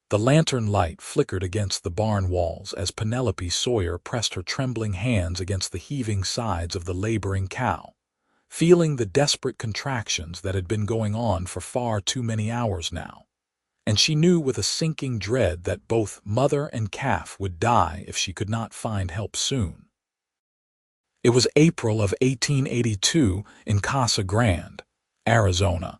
The lantern light flickered against the barn walls as Penelope Sawyer pressed her trembling hands against the heaving sides of the laboring cow, feeling the desperate contractions that had been going on for far too many hours now. And she knew with a sinking dread that both mother and calf would die if she could not find help soon. It was April of 1882 in Casa Grande, Arizona,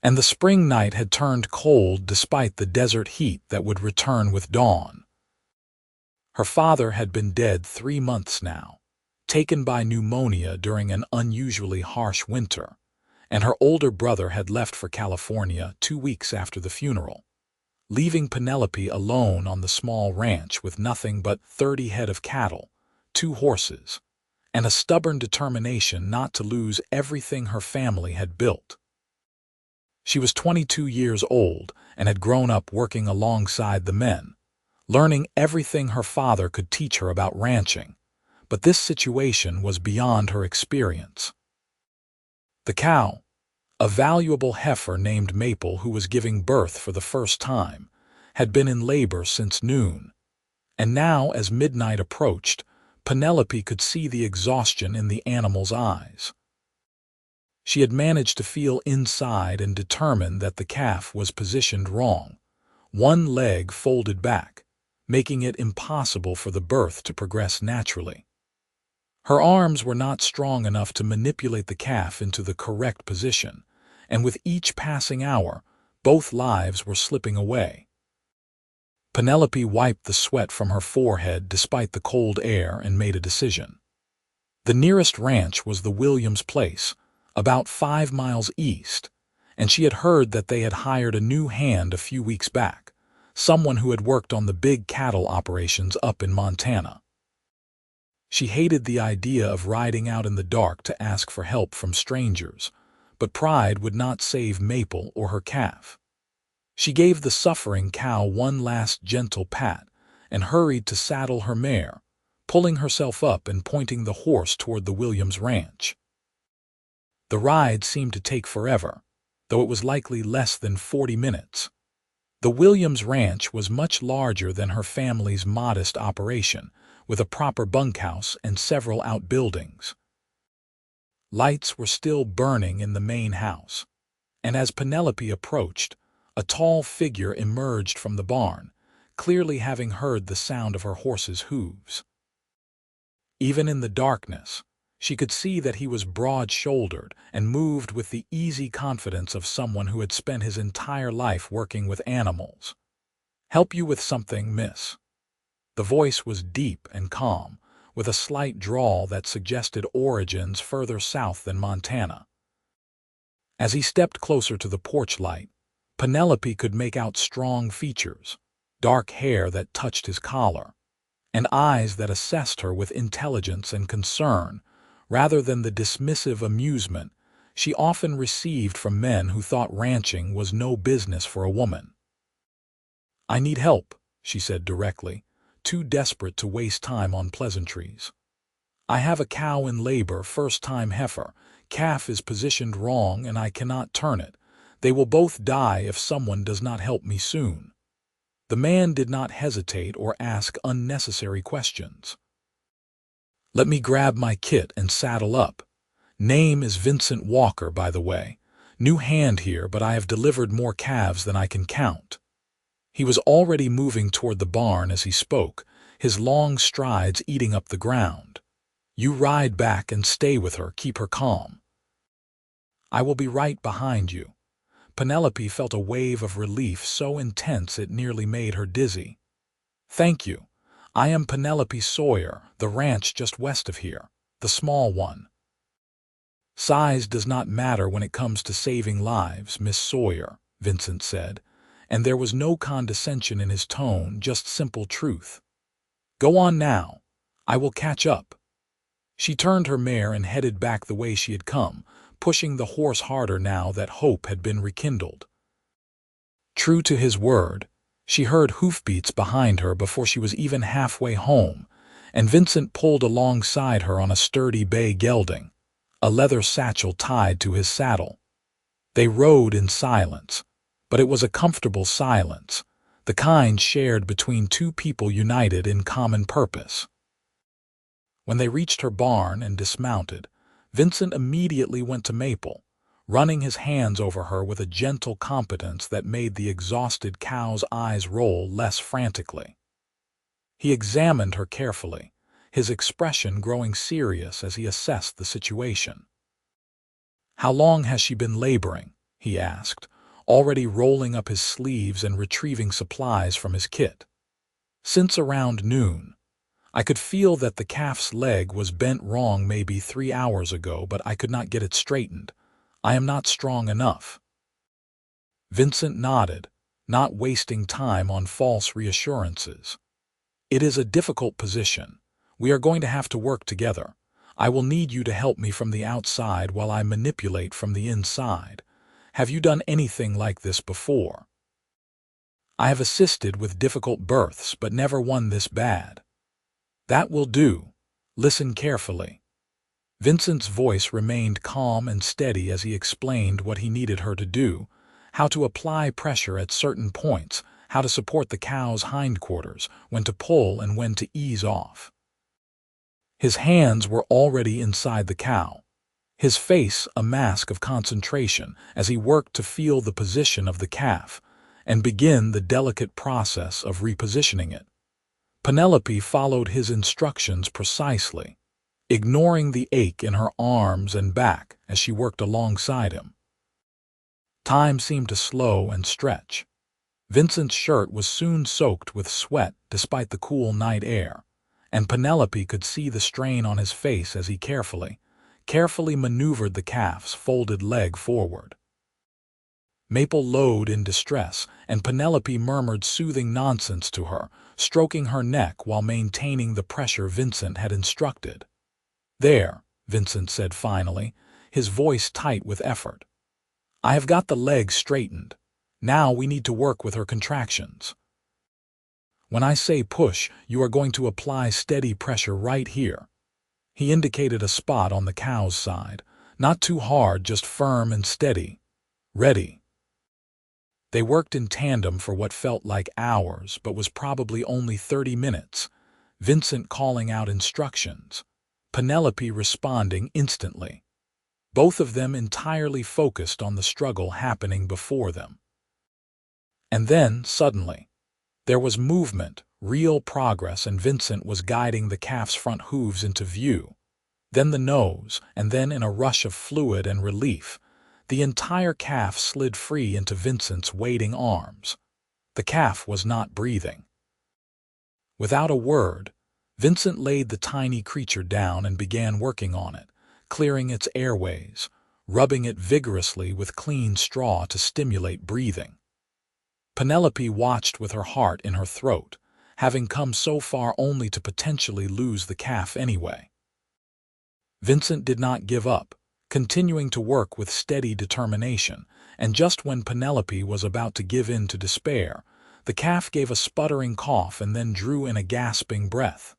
and the spring night had turned cold despite the desert heat that would return with dawn. Her father had been dead 3 months now, taken by pneumonia during an unusually harsh winter, and her older brother had left for California 2 weeks after the funeral, leaving Penelope alone on the small ranch with nothing but 30 head of cattle, 2 horses, and a stubborn determination not to lose everything her family had built. She was 22 years old and had grown up working alongside the men, learning everything her father could teach her about ranching, but this situation was beyond her experience. The cow, a valuable heifer named Maple who was giving birth for the first time, had been in labor since noon, and now as midnight approached, Penelope could see the exhaustion in the animal's eyes. She had managed to feel inside and determined that the calf was positioned wrong, one leg folded back, making it impossible for the birth to progress naturally. Her arms were not strong enough to manipulate the calf into the correct position, and with each passing hour, both lives were slipping away. Penelope wiped the sweat from her forehead despite the cold air and made a decision. The nearest ranch was the Williams place, about 5 miles east, and she had heard that they had hired a new hand a few weeks back, someone who had worked on the big cattle operations up in Montana. She hated the idea of riding out in the dark to ask for help from strangers, but pride would not save Maple or her calf. She gave the suffering cow one last gentle pat and hurried to saddle her mare, pulling herself up and pointing the horse toward the Williams ranch. The ride seemed to take forever, though it was likely less than 40 minutes. The Williams ranch was much larger than her family's modest operation, with a proper bunkhouse and several outbuildings. Lights were still burning in the main house, and as Penelope approached, a tall figure emerged from the barn, clearly having heard the sound of her horse's hooves. Even in the darkness, she could see that he was broad-shouldered and moved with the easy confidence of someone who had spent his entire life working with animals. "Help you with something, miss?" The voice was deep and calm, with a slight drawl that suggested origins further south than Montana. As he stepped closer to the porch light, Penelope could make out strong features, dark hair that touched his collar, and eyes that assessed her with intelligence and concern, rather than the dismissive amusement she often received from men who thought ranching was no business for a woman. "I need help," she said directly, too desperate to waste time on pleasantries. "I have a cow in labor, first-time heifer. Calf is positioned wrong and I cannot turn it. They will both die if someone does not help me soon." The man did not hesitate or ask unnecessary questions. "Let me grab my kit and saddle up. Name is Vincent Walker, by the way. New hand here, but I have delivered more calves than I can count." He was already moving toward the barn as he spoke, his long strides eating up the ground. "You ride back and stay with her, keep her calm." "I will be right behind you." Penelope felt a wave of relief so intense it nearly made her dizzy. "Thank you. I am Penelope Sawyer, the ranch just west of here, the small one." "Size does not matter when it comes to saving lives, Miss Sawyer," Vincent said, and there was no condescension in his tone, just simple truth. "Go on now. I will catch up." She turned her mare and headed back the way she had come, pushing the horse harder now that hope had been rekindled. True to his word, she heard hoofbeats behind her before she was even halfway home, and Vincent pulled alongside her on a sturdy bay gelding, a leather satchel tied to his saddle. They rode in silence, but it was a comfortable silence, the kind shared between two people united in common purpose. When they reached her barn and dismounted, Vincent immediately went to Maple, running his hands over her with a gentle competence that made the exhausted cow's eyes roll less frantically. He examined her carefully, his expression growing serious as he assessed the situation. "How long has she been laboring?" he asked, already rolling up his sleeves and retrieving supplies from his kit. "Since around noon. I could feel that the calf's leg was bent wrong maybe 3 hours ago, but I could not get it straightened. I am not strong enough." Vincent nodded, not wasting time on false reassurances. "It is a difficult position. We are going to have to work together. I will need you to help me from the outside while I manipulate from the inside. Have you done anything like this before?" "I have assisted with difficult births, but never one this bad." "That will do. Listen carefully." Vincent's voice remained calm and steady as he explained what he needed her to do, how to apply pressure at certain points, how to support the cow's hindquarters, when to pull and when to ease off. His hands were already inside the cow, his face a mask of concentration as he worked to feel the position of the calf and begin the delicate process of repositioning it. Penelope followed his instructions precisely, ignoring the ache in her arms and back as she worked alongside him. Time seemed to slow and stretch. Vincent's shirt was soon soaked with sweat despite the cool night air, and Penelope could see the strain on his face as he carefully maneuvered the calf's folded leg forward. Maple lowed in distress, and Penelope murmured soothing nonsense to her, stroking her neck while maintaining the pressure Vincent had instructed. "There," Vincent said finally, his voice tight with effort. "I have got the leg straightened. Now we need to work with her contractions. When I say push, you are going to apply steady pressure right here." He indicated a spot on the cow's side. "Not too hard, just firm and steady. Ready." They worked in tandem for what felt like hours, but was probably only 30 minutes, Vincent calling out instructions, Penelope responding instantly, both of them entirely focused on the struggle happening before them. And then, suddenly, there was movement, real progress, and Vincent was guiding the calf's front hooves into view, then the nose, and then in a rush of fluid and relief, the entire calf slid free into Vincent's waiting arms. The calf was not breathing. Without a word, Vincent laid the tiny creature down and began working on it, clearing its airways, rubbing it vigorously with clean straw to stimulate breathing. Penelope watched with her heart in her throat, having come so far only to potentially lose the calf anyway. Vincent did not give up, continuing to work with steady determination, and just when Penelope was about to give in to despair, the calf gave a sputtering cough and then drew in a gasping breath.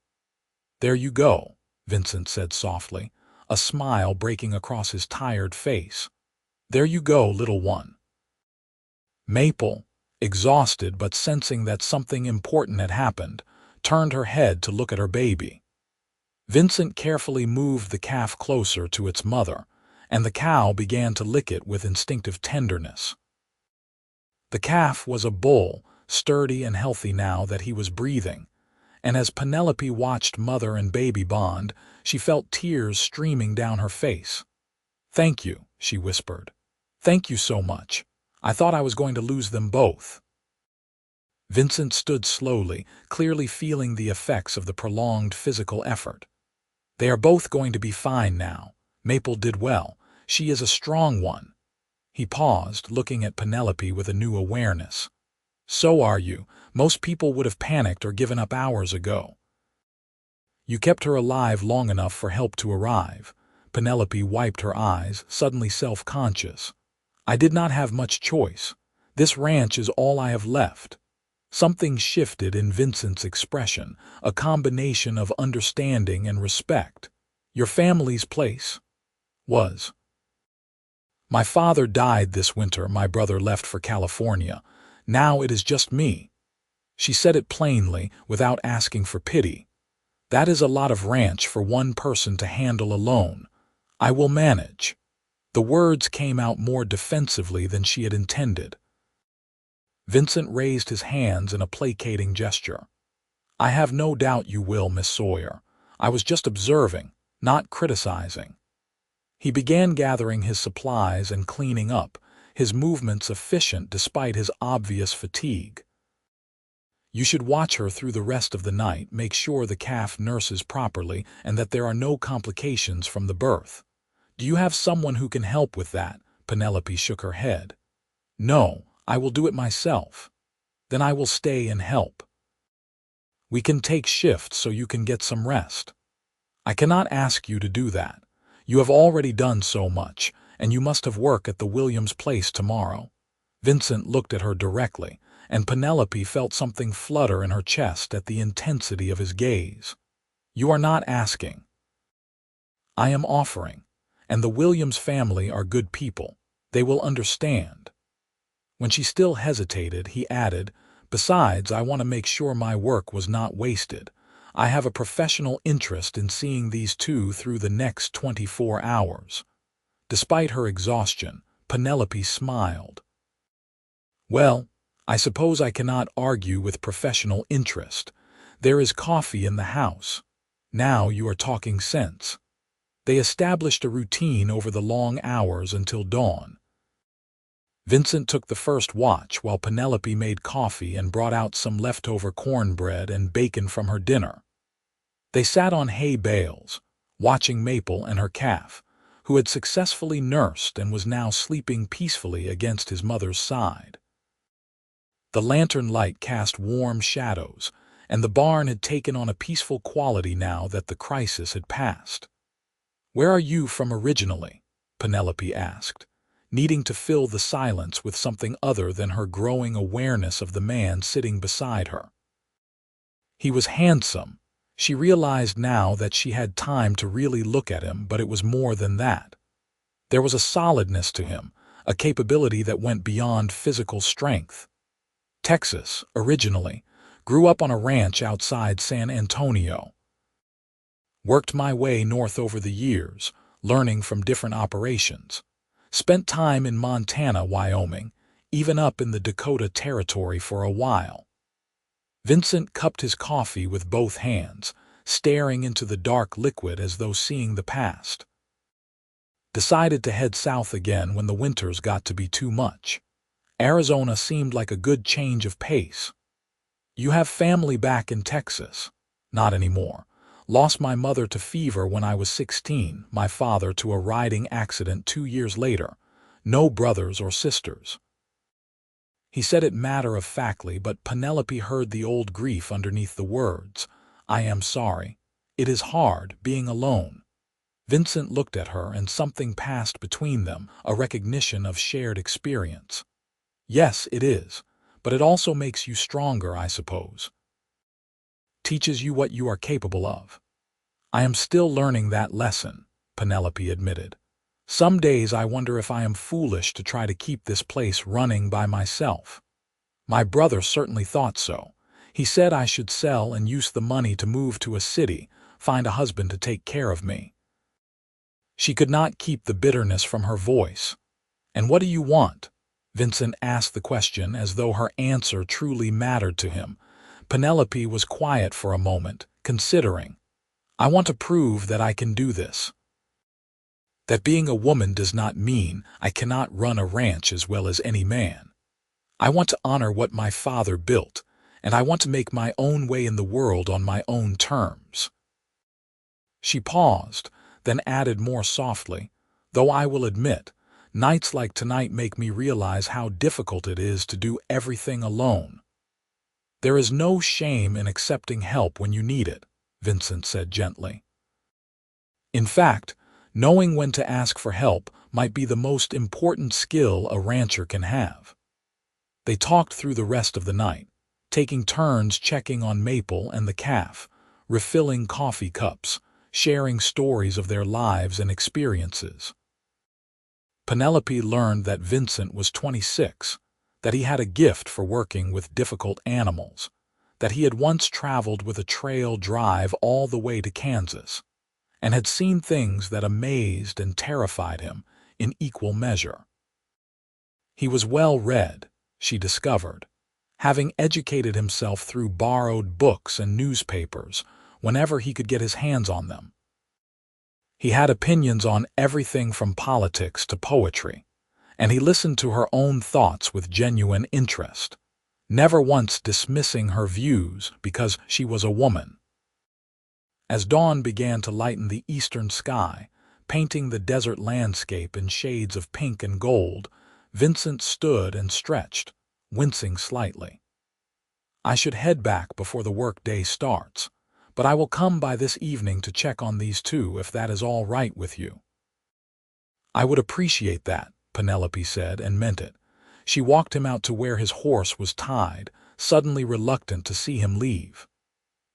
"There you go," Vincent said softly, a smile breaking across his tired face. "There you go, little one." Maple, exhausted but sensing that something important had happened, turned her head to look at her baby. Vincent carefully moved the calf closer to its mother, and the cow began to lick it with instinctive tenderness. The calf was a bull, sturdy and healthy now that he was breathing, and as Penelope watched mother and baby bond, she felt tears streaming down her face. "Thank you," she whispered. "Thank you so much. I thought I was going to lose them both." Vincent stood slowly, clearly feeling the effects of the prolonged physical effort. "They are both going to be fine now. Maple did well. She is a strong one." He paused, looking at Penelope with a new awareness. "So are you. Most people would have panicked or given up hours ago." "You kept her alive long enough for help to arrive." Penelope wiped her eyes, suddenly self-conscious. "I did not have much choice. This ranch is all I have left." Something shifted in Vincent's expression, a combination of understanding and respect. "Your family's place was." "My father died this winter. My brother left for California. Now it is just me." She said it plainly, without asking for pity. "That is a lot of ranch for one person to handle alone. I will manage." The words came out more defensively than she had intended. Vincent raised his hands in a placating gesture. "I have no doubt you will, Miss Sawyer. I was just observing, not criticizing." He began gathering his supplies and cleaning up, his movements efficient despite his obvious fatigue. "You should watch her through the rest of the night, make sure the calf nurses properly, and that there are no complications from the birth." "Do you have someone who can help with that?" Penelope shook her head. "No, I will do it myself." "Then I will stay and help." "We can take shifts so you can get some rest." "I cannot ask you to do that. You have already done so much, and you must have work at the Williams place tomorrow." Vincent looked at her directly, and Penelope felt something flutter in her chest at the intensity of his gaze. "You are not asking." "I am offering. And the Williams family are good people. They will understand." When she still hesitated, he added, "Besides, I want to make sure my work was not wasted. I have a professional interest in seeing these two through the next 24 hours. Despite her exhaustion, Penelope smiled. "Well, I suppose I cannot argue with professional interest. There is coffee in the house. Now you are talking sense." They established a routine over the long hours until dawn. Vincent took the first watch while Penelope made coffee and brought out some leftover cornbread and bacon from her dinner. They sat on hay bales, watching Maple and her calf, who had successfully nursed and was now sleeping peacefully against his mother's side. The lantern light cast warm shadows, and the barn had taken on a peaceful quality now that the crisis had passed. "Where are you from originally?" Penelope asked, needing to fill the silence with something other than her growing awareness of the man sitting beside her. He was handsome. She realized now that she had time to really look at him, but it was more than that. There was a solidness to him, a capability that went beyond physical strength. "Texas, originally. Grew up on a ranch outside San Antonio. Worked my way north over the years, learning from different operations. Spent time in Montana, Wyoming, even up in the Dakota Territory for a while." Vincent cupped his coffee with both hands, staring into the dark liquid as though seeing the past. "Decided to head south again when the winters got to be too much. Arizona seemed like a good change of pace." "You have family back in Texas?" "Not anymore. Lost my mother to fever when I was 16, my father to a riding accident 2 years later. No brothers or sisters." He said it matter-of-factly, but Penelope heard the old grief underneath the words. "I am sorry. It is hard, being alone." Vincent looked at her, and something passed between them, a recognition of shared experience. "Yes, it is. But it also makes you stronger, I suppose. Teaches you what you are capable of." "I am still learning that lesson," Penelope admitted. "Some days I wonder if I am foolish to try to keep this place running by myself. My brother certainly thought so. He said I should sell and use the money to move to a city, find a husband to take care of me." She could not keep the bitterness from her voice. "And what do you want?" Vincent asked the question as though her answer truly mattered to him. Penelope was quiet for a moment, considering. "I want to prove that I can do this. That being a woman does not mean I cannot run a ranch as well as any man. I want to honor what my father built, and I want to make my own way in the world on my own terms." She paused, then added more softly, "Though I will admit, nights like tonight make me realize how difficult it is to do everything alone." "There is no shame in accepting help when you need it," Vincent said gently. "In fact, knowing when to ask for help might be the most important skill a rancher can have." They talked through the rest of the night, taking turns checking on Maple and the calf, refilling coffee cups, sharing stories of their lives and experiences. Penelope learned that Vincent was 26, that he had a gift for working with difficult animals, that he had once traveled with a trail drive all the way to Kansas, and had seen things that amazed and terrified him in equal measure. He was well read, she discovered, having educated himself through borrowed books and newspapers whenever he could get his hands on them. He had opinions on everything from politics to poetry, and he listened to her own thoughts with genuine interest, never once dismissing her views because she was a woman. As dawn began to lighten the eastern sky, painting the desert landscape in shades of pink and gold, Vincent stood and stretched, wincing slightly. "I should head back before the work-day starts, but I will come by this evening to check on these two if that is all right with you." "I would appreciate that," Penelope said, and meant it. She walked him out to where his horse was tied, suddenly reluctant to see him leave.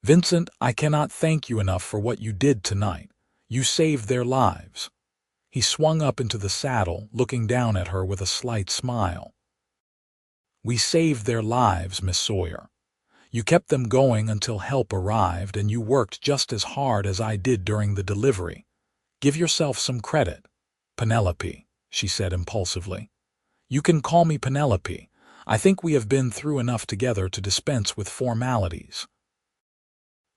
"Vincent, I cannot thank you enough for what you did tonight. You saved their lives." He swung up into the saddle, looking down at her with a slight smile. "We saved their lives, Miss Sawyer. You kept them going until help arrived, and you worked just as hard as I did during the delivery. Give yourself some credit." "Penelope," she said impulsively. "You can call me Penelope. I think we have been through enough together to dispense with formalities."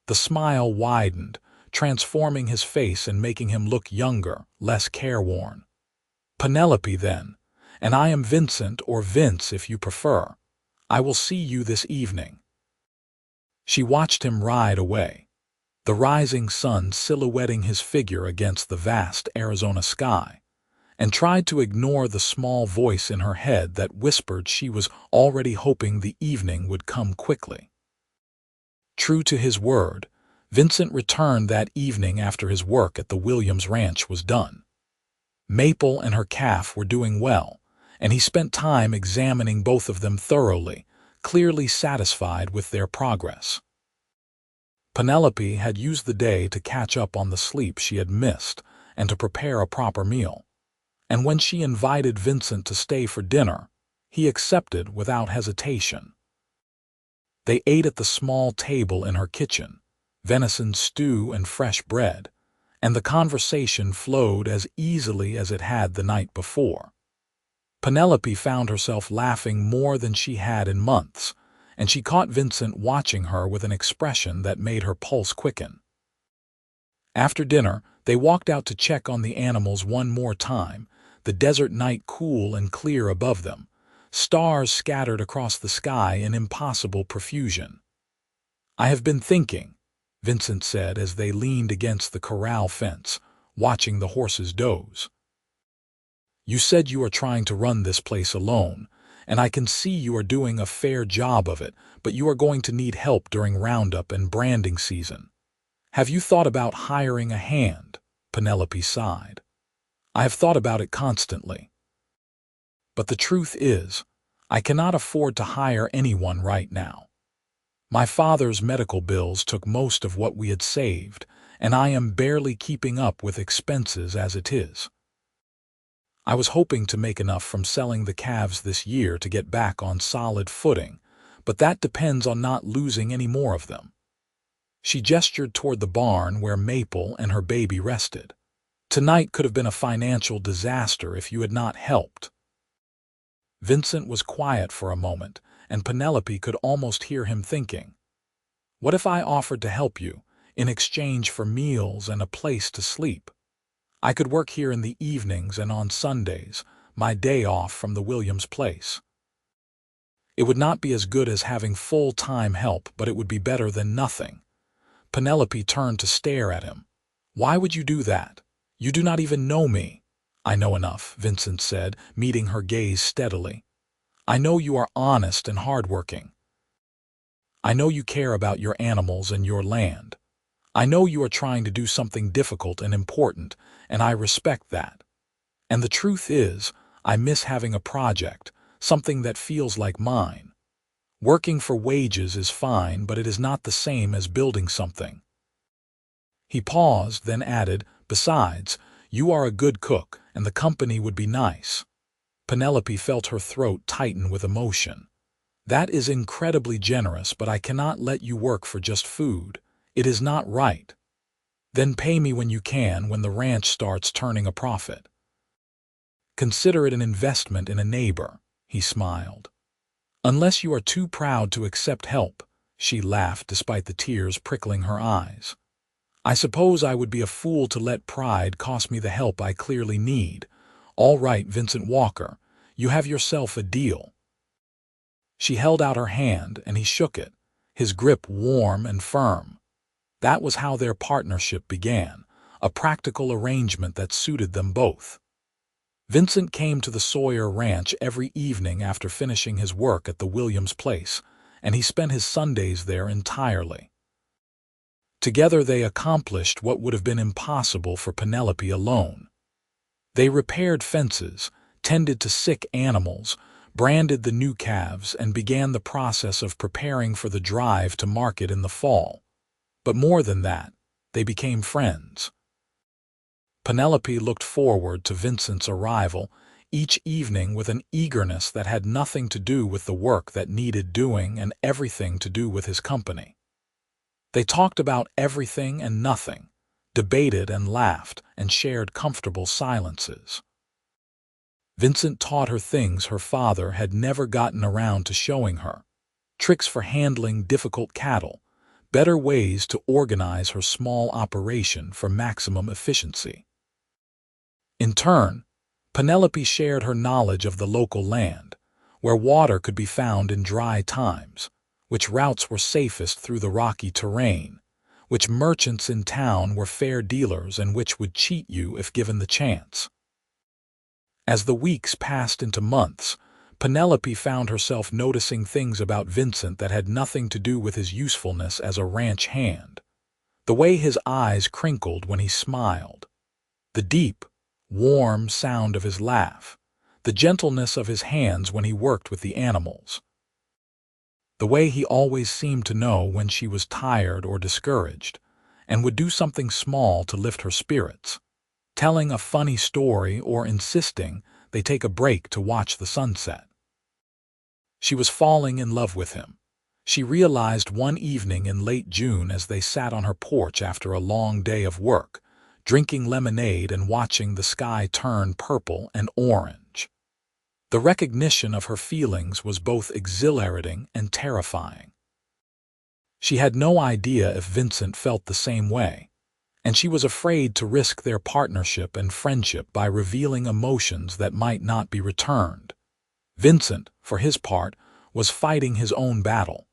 The smile widened, transforming his face and making him look younger, less careworn. "Penelope, then, and I am Vincent, or Vince if you prefer. I will see you this evening." She watched him ride away, the rising sun silhouetting his figure against the vast Arizona sky, and tried to ignore the small voice in her head that whispered she was already hoping the evening would come quickly. True to his word, Vincent returned that evening after his work at the Williams Ranch was done. Maple and her calf were doing well, and he spent time examining both of them thoroughly, clearly satisfied with their progress. Penelope had used the day to catch up on the sleep she had missed and to prepare a proper meal, and when she invited Vincent to stay for dinner, he accepted without hesitation. They ate at the small table in her kitchen, venison stew and fresh bread, and the conversation flowed as easily as it had the night before. Penelope found herself laughing more than she had in months, and she caught Vincent watching her with an expression that made her pulse quicken. After dinner, they walked out to check on the animals one more time, the desert night cool and clear above them, stars scattered across the sky in impossible profusion. "I have been thinking," Vincent said as they leaned against the corral fence, watching the horses doze. "You said you are trying to run this place alone, and I can see you are doing a fair job of it, but you are going to need help during roundup and branding season. Have you thought about hiring a hand?" Penelope sighed. "I have thought about it constantly. But the truth is, I cannot afford to hire anyone right now. My father's medical bills took most of what we had saved, and I am barely keeping up with expenses as it is. I was hoping to make enough from selling the calves this year to get back on solid footing, but that depends on not losing any more of them." She gestured toward the barn where Maple and her baby rested. "Tonight could have been a financial disaster if you had not helped." Vincent was quiet for a moment, and Penelope could almost hear him thinking, "What if I offered to help you, in exchange for meals and a place to sleep? I could work here in the evenings and on Sundays, my day off from the Williams place. It would not be as good as having full-time help, but it would be better than nothing." Penelope turned to stare at him. "Why would you do that? You do not even know me." "I know enough," Vincent said, meeting her gaze steadily. "I know you are honest and hardworking. I know you care about your animals and your land. I know you are trying to do something difficult and important, and I respect that. And the truth is, I miss having a project, something that feels like mine. Working for wages is fine, but it is not the same as building something." He paused, then added, "Besides, you are a good cook, and the company would be nice." Penelope felt her throat tighten with emotion. "That is incredibly generous, but I cannot let you work for just food. It is not right." "Then pay me when you can, when the ranch starts turning a profit. Consider it an investment in a neighbor," he smiled. "Unless you are too proud to accept help," she laughed despite the tears prickling her eyes. "I suppose I would be a fool to let pride cost me the help I clearly need. All right, Vincent Walker, you have yourself a deal." She held out her hand, and he shook it, his grip warm and firm. That was how their partnership began, a practical arrangement that suited them both. Vincent came to the Sawyer Ranch every evening after finishing his work at the Williams place, and he spent his Sundays there entirely. Together they accomplished what would have been impossible for Penelope alone. They repaired fences, tended to sick animals, branded the new calves, and began the process of preparing for the drive to market in the fall. But more than that, they became friends. Penelope looked forward to Vincent's arrival each evening with an eagerness that had nothing to do with the work that needed doing and everything to do with his company. They talked about everything and nothing, debated and laughed, and shared comfortable silences. Vincent taught her things her father had never gotten around to showing her: tricks for handling difficult cattle, better ways to organize her small operation for maximum efficiency. In turn, Penelope shared her knowledge of the local land, where water could be found in dry times, which routes were safest through the rocky terrain, which merchants in town were fair dealers and which would cheat you if given the chance. As the weeks passed into months, Penelope found herself noticing things about Vincent that had nothing to do with his usefulness as a ranch hand. The way his eyes crinkled when he smiled, the deep, warm sound of his laugh, the gentleness of his hands when he worked with the animals. The way he always seemed to know when she was tired or discouraged, and would do something small to lift her spirits, telling a funny story or insisting they take a break to watch the sunset. She was falling in love with him. She realized one evening in late June as they sat on her porch after a long day of work, drinking lemonade and watching the sky turn purple and orange. The recognition of her feelings was both exhilarating and terrifying. She had no idea if Vincent felt the same way, and she was afraid to risk their partnership and friendship by revealing emotions that might not be returned. Vincent, for his part, was fighting his own battle.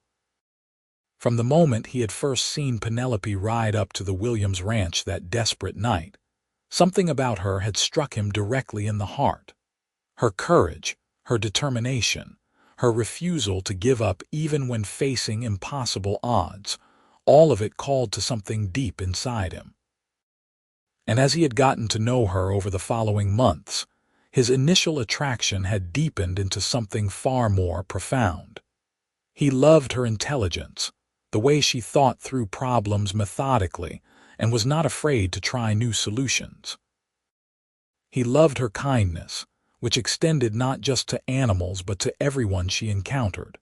From the moment he had first seen Penelope ride up to the Williams Ranch that desperate night, something about her had struck him directly in the heart. Her courage, her determination, her refusal to give up even when facing impossible odds, all of it called to something deep inside him. And as he had gotten to know her over the following months, his initial attraction had deepened into something far more profound. He loved her intelligence, the way she thought through problems methodically and was not afraid to try new solutions. He loved her kindness, which extended not just to animals but to everyone she encountered.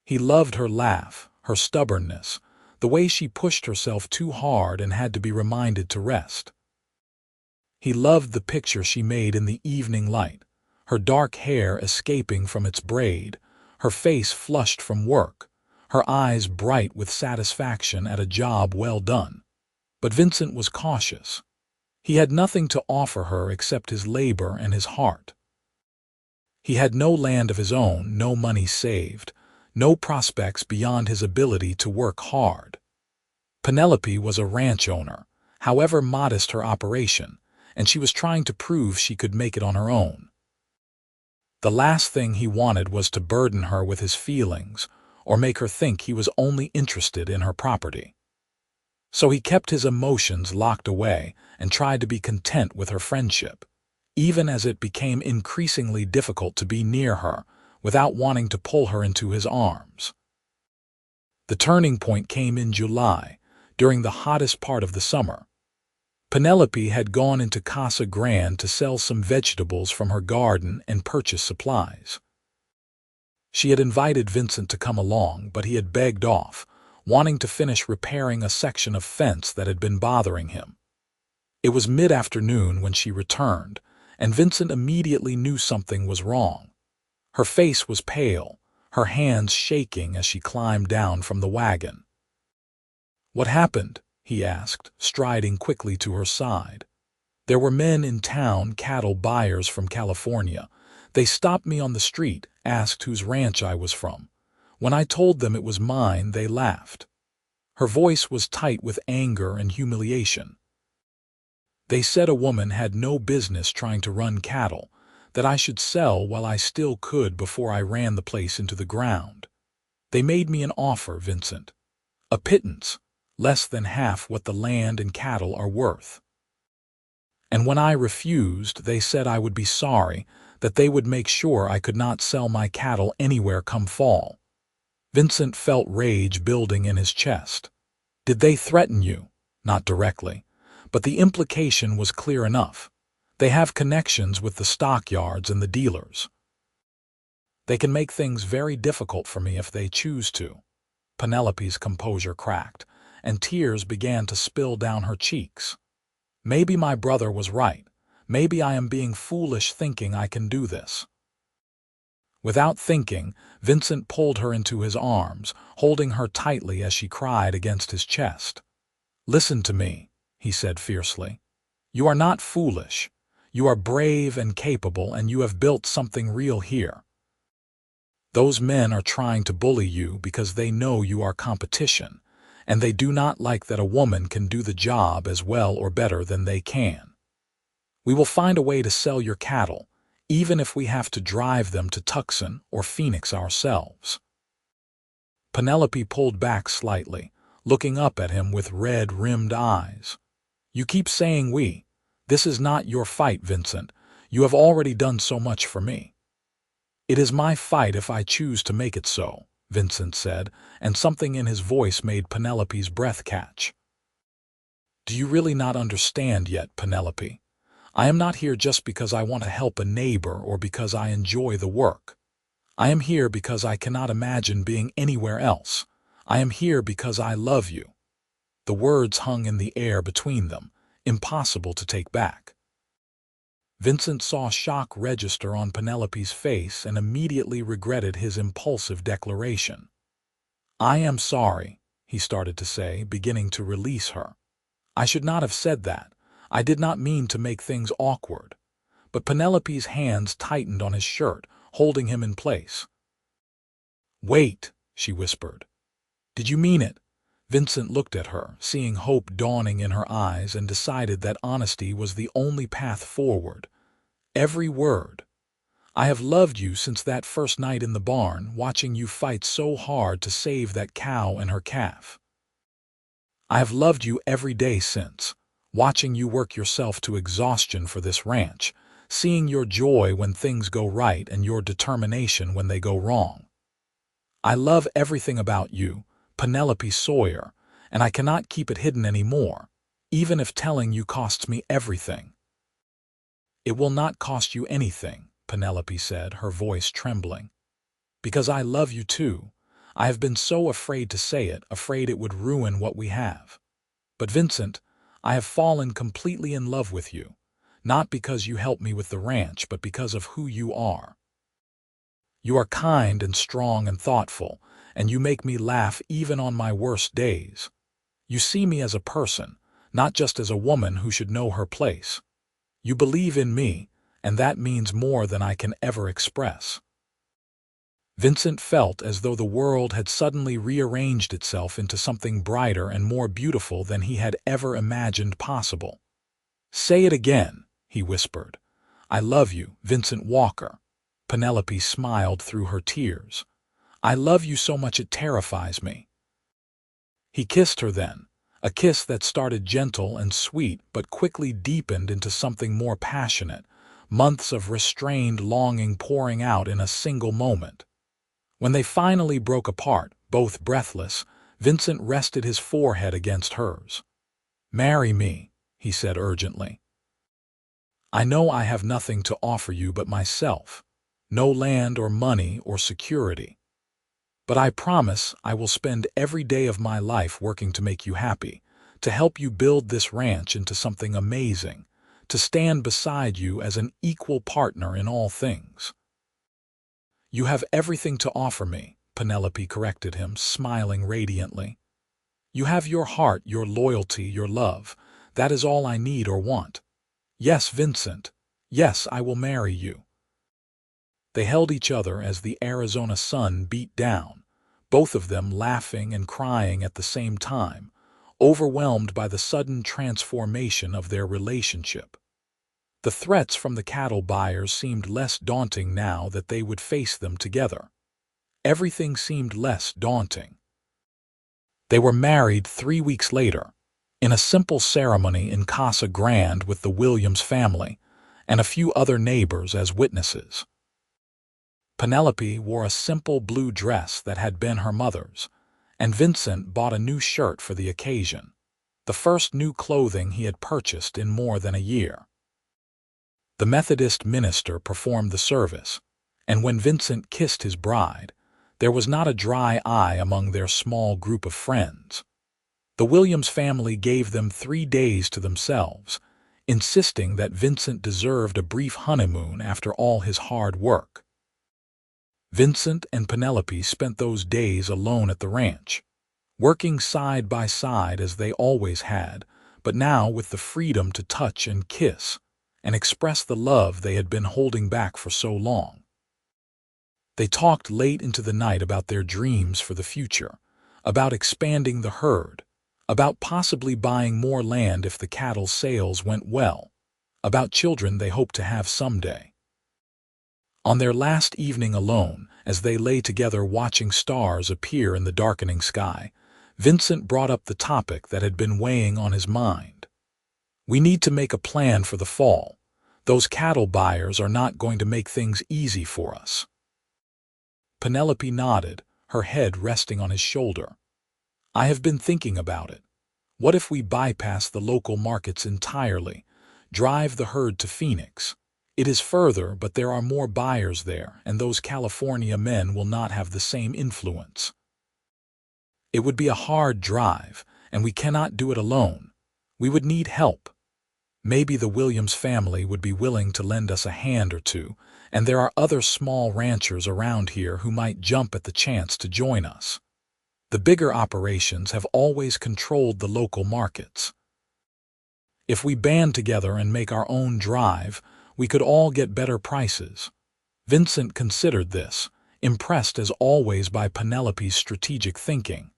He loved her laugh, her stubbornness, the way she pushed herself too hard and had to be reminded to rest. He loved the picture she made in the evening light, her dark hair escaping from its braid, her face flushed from work, her eyes bright with satisfaction at a job well done. But Vincent was cautious. He had nothing to offer her except his labor and his heart. He had no land of his own, no money saved, no prospects beyond his ability to work hard. Penelope was a ranch owner, however modest her operation, and she was trying to prove she could make it on her own. The last thing he wanted was to burden her with his feelings or make her think he was only interested in her property. So he kept his emotions locked away and tried to be content with her friendship, even as it became increasingly difficult to be near her without wanting to pull her into his arms. The turning point came in July, during the hottest part of the summer. Penelope had gone into Casa Grande to sell some vegetables from her garden and purchase supplies. She had invited Vincent to come along, but he had begged off, wanting to finish repairing a section of fence that had been bothering him. It was mid-afternoon when she returned, and Vincent immediately knew something was wrong. Her face was pale, her hands shaking as she climbed down from the wagon. "What happened?" he asked, striding quickly to her side. "There were men in town, cattle buyers from California. They stopped me on the street, asked whose ranch I was from. When I told them it was mine, they laughed." Her voice was tight with anger and humiliation. "They said a woman had no business trying to run cattle, that I should sell while I still could before I ran the place into the ground. They made me an offer, Vincent. A pittance, less than half what the land and cattle are worth. And when I refused, they said I would be sorry, that they would make sure I could not sell my cattle anywhere come fall." Vincent felt rage building in his chest. "Did they threaten you?" "Not directly, but the implication was clear enough. They have connections with the stockyards and the dealers. They can make things very difficult for me if they choose to." Penelope's composure cracked, and tears began to spill down her cheeks. "Maybe my brother was right. Maybe I am being foolish thinking I can do this." Without thinking, Vincent pulled her into his arms, holding her tightly as she cried against his chest. "Listen to me," he said fiercely. "You are not foolish. You are brave and capable, and you have built something real here. Those men are trying to bully you because they know you are competition, and they do not like that a woman can do the job as well or better than they can. We will find a way to sell your cattle, even if we have to drive them to Tucson or Phoenix ourselves." Penelope pulled back slightly, looking up at him with red-rimmed eyes. "You keep saying we. This is not your fight, Vincent. You have already done so much for me." "It is my fight if I choose to make it so," Vincent said, and something in his voice made Penelope's breath catch. "Do you really not understand yet, Penelope? I am not here just because I want to help a neighbor or because I enjoy the work. I am here because I cannot imagine being anywhere else. I am here because I love you." The words hung in the air between them, impossible to take back. Vincent saw shock register on Penelope's face and immediately regretted his impulsive declaration. "I am sorry," he started to say, beginning to release her. "I should not have said that. I did not mean to make things awkward." But Penelope's hands tightened on his shirt, holding him in place. "Wait," she whispered. "Did you mean it?" Vincent looked at her, seeing hope dawning in her eyes, and decided that honesty was the only path forward. "Every word. I have loved you since that first night in the barn, watching you fight so hard to save that cow and her calf. I have loved you every day since, watching you work yourself to exhaustion for this ranch, seeing your joy when things go right and your determination when they go wrong. I love everything about you, Penelope Sawyer, and I cannot keep it hidden anymore, even if telling you costs me everything." "It will not cost you anything," Penelope said, her voice trembling. "Because I love you too. I have been so afraid to say it, afraid it would ruin what we have. But Vincent, I have fallen completely in love with you, not because you helped me with the ranch, but because of who you are. You are kind and strong and thoughtful, and you make me laugh even on my worst days. You see me as a person, not just as a woman who should know her place. You believe in me, and that means more than I can ever express." Vincent felt as though the world had suddenly rearranged itself into something brighter and more beautiful than he had ever imagined possible. "Say it again," he whispered. "I love you, Vincent Walker." Penelope smiled through her tears. "I love you so much it terrifies me." He kissed her then, a kiss that started gentle and sweet but quickly deepened into something more passionate, months of restrained longing pouring out in a single moment. When they finally broke apart, both breathless, Vincent rested his forehead against hers. "Marry me," he said urgently. "I know I have nothing to offer you but myself. No land or money or security. But I promise I will spend every day of my life working to make you happy, to help you build this ranch into something amazing, to stand beside you as an equal partner in all things." "You have everything to offer me," Penelope corrected him, smiling radiantly. "You have your heart, your loyalty, your love. That is all I need or want. Yes, Vincent. Yes, I will marry you." They held each other as the Arizona sun beat down, both of them laughing and crying at the same time, overwhelmed by the sudden transformation of their relationship. The threats from the cattle buyers seemed less daunting now that they would face them together. Everything seemed less daunting. They were married 3 weeks later, in a simple ceremony in Casa Grande with the Williams family and a few other neighbors as witnesses. Penelope wore a simple blue dress that had been her mother's, and Vincent bought a new shirt for the occasion, the first new clothing he had purchased in more than a year. The Methodist minister performed the service, and when Vincent kissed his bride, there was not a dry eye among their small group of friends. The Williams family gave them 3 days to themselves, insisting that Vincent deserved a brief honeymoon after all his hard work. Vincent and Penelope spent those days alone at the ranch, working side by side as they always had, but now with the freedom to touch and kiss, and express the love they had been holding back for so long. They talked late into the night about their dreams for the future, about expanding the herd, about possibly buying more land if the cattle sales went well, about children they hoped to have someday. On their last evening alone, as they lay together watching stars appear in the darkening sky, Vincent brought up the topic that had been weighing on his mind. "We need to make a plan for the fall. Those cattle buyers are not going to make things easy for us." Penelope nodded, her head resting on his shoulder. "I have been thinking about it. What if we bypass the local markets entirely, drive the herd to Phoenix? It is further, but there are more buyers there, and those California men will not have the same influence. It would be a hard drive, and we cannot do it alone. We would need help. Maybe the Williams family would be willing to lend us a hand or two, and there are other small ranchers around here who might jump at the chance to join us. The bigger operations have always controlled the local markets. If we band together and make our own drive, we could all get better prices." Vincent considered this, impressed as always by Penelope's strategic thinking.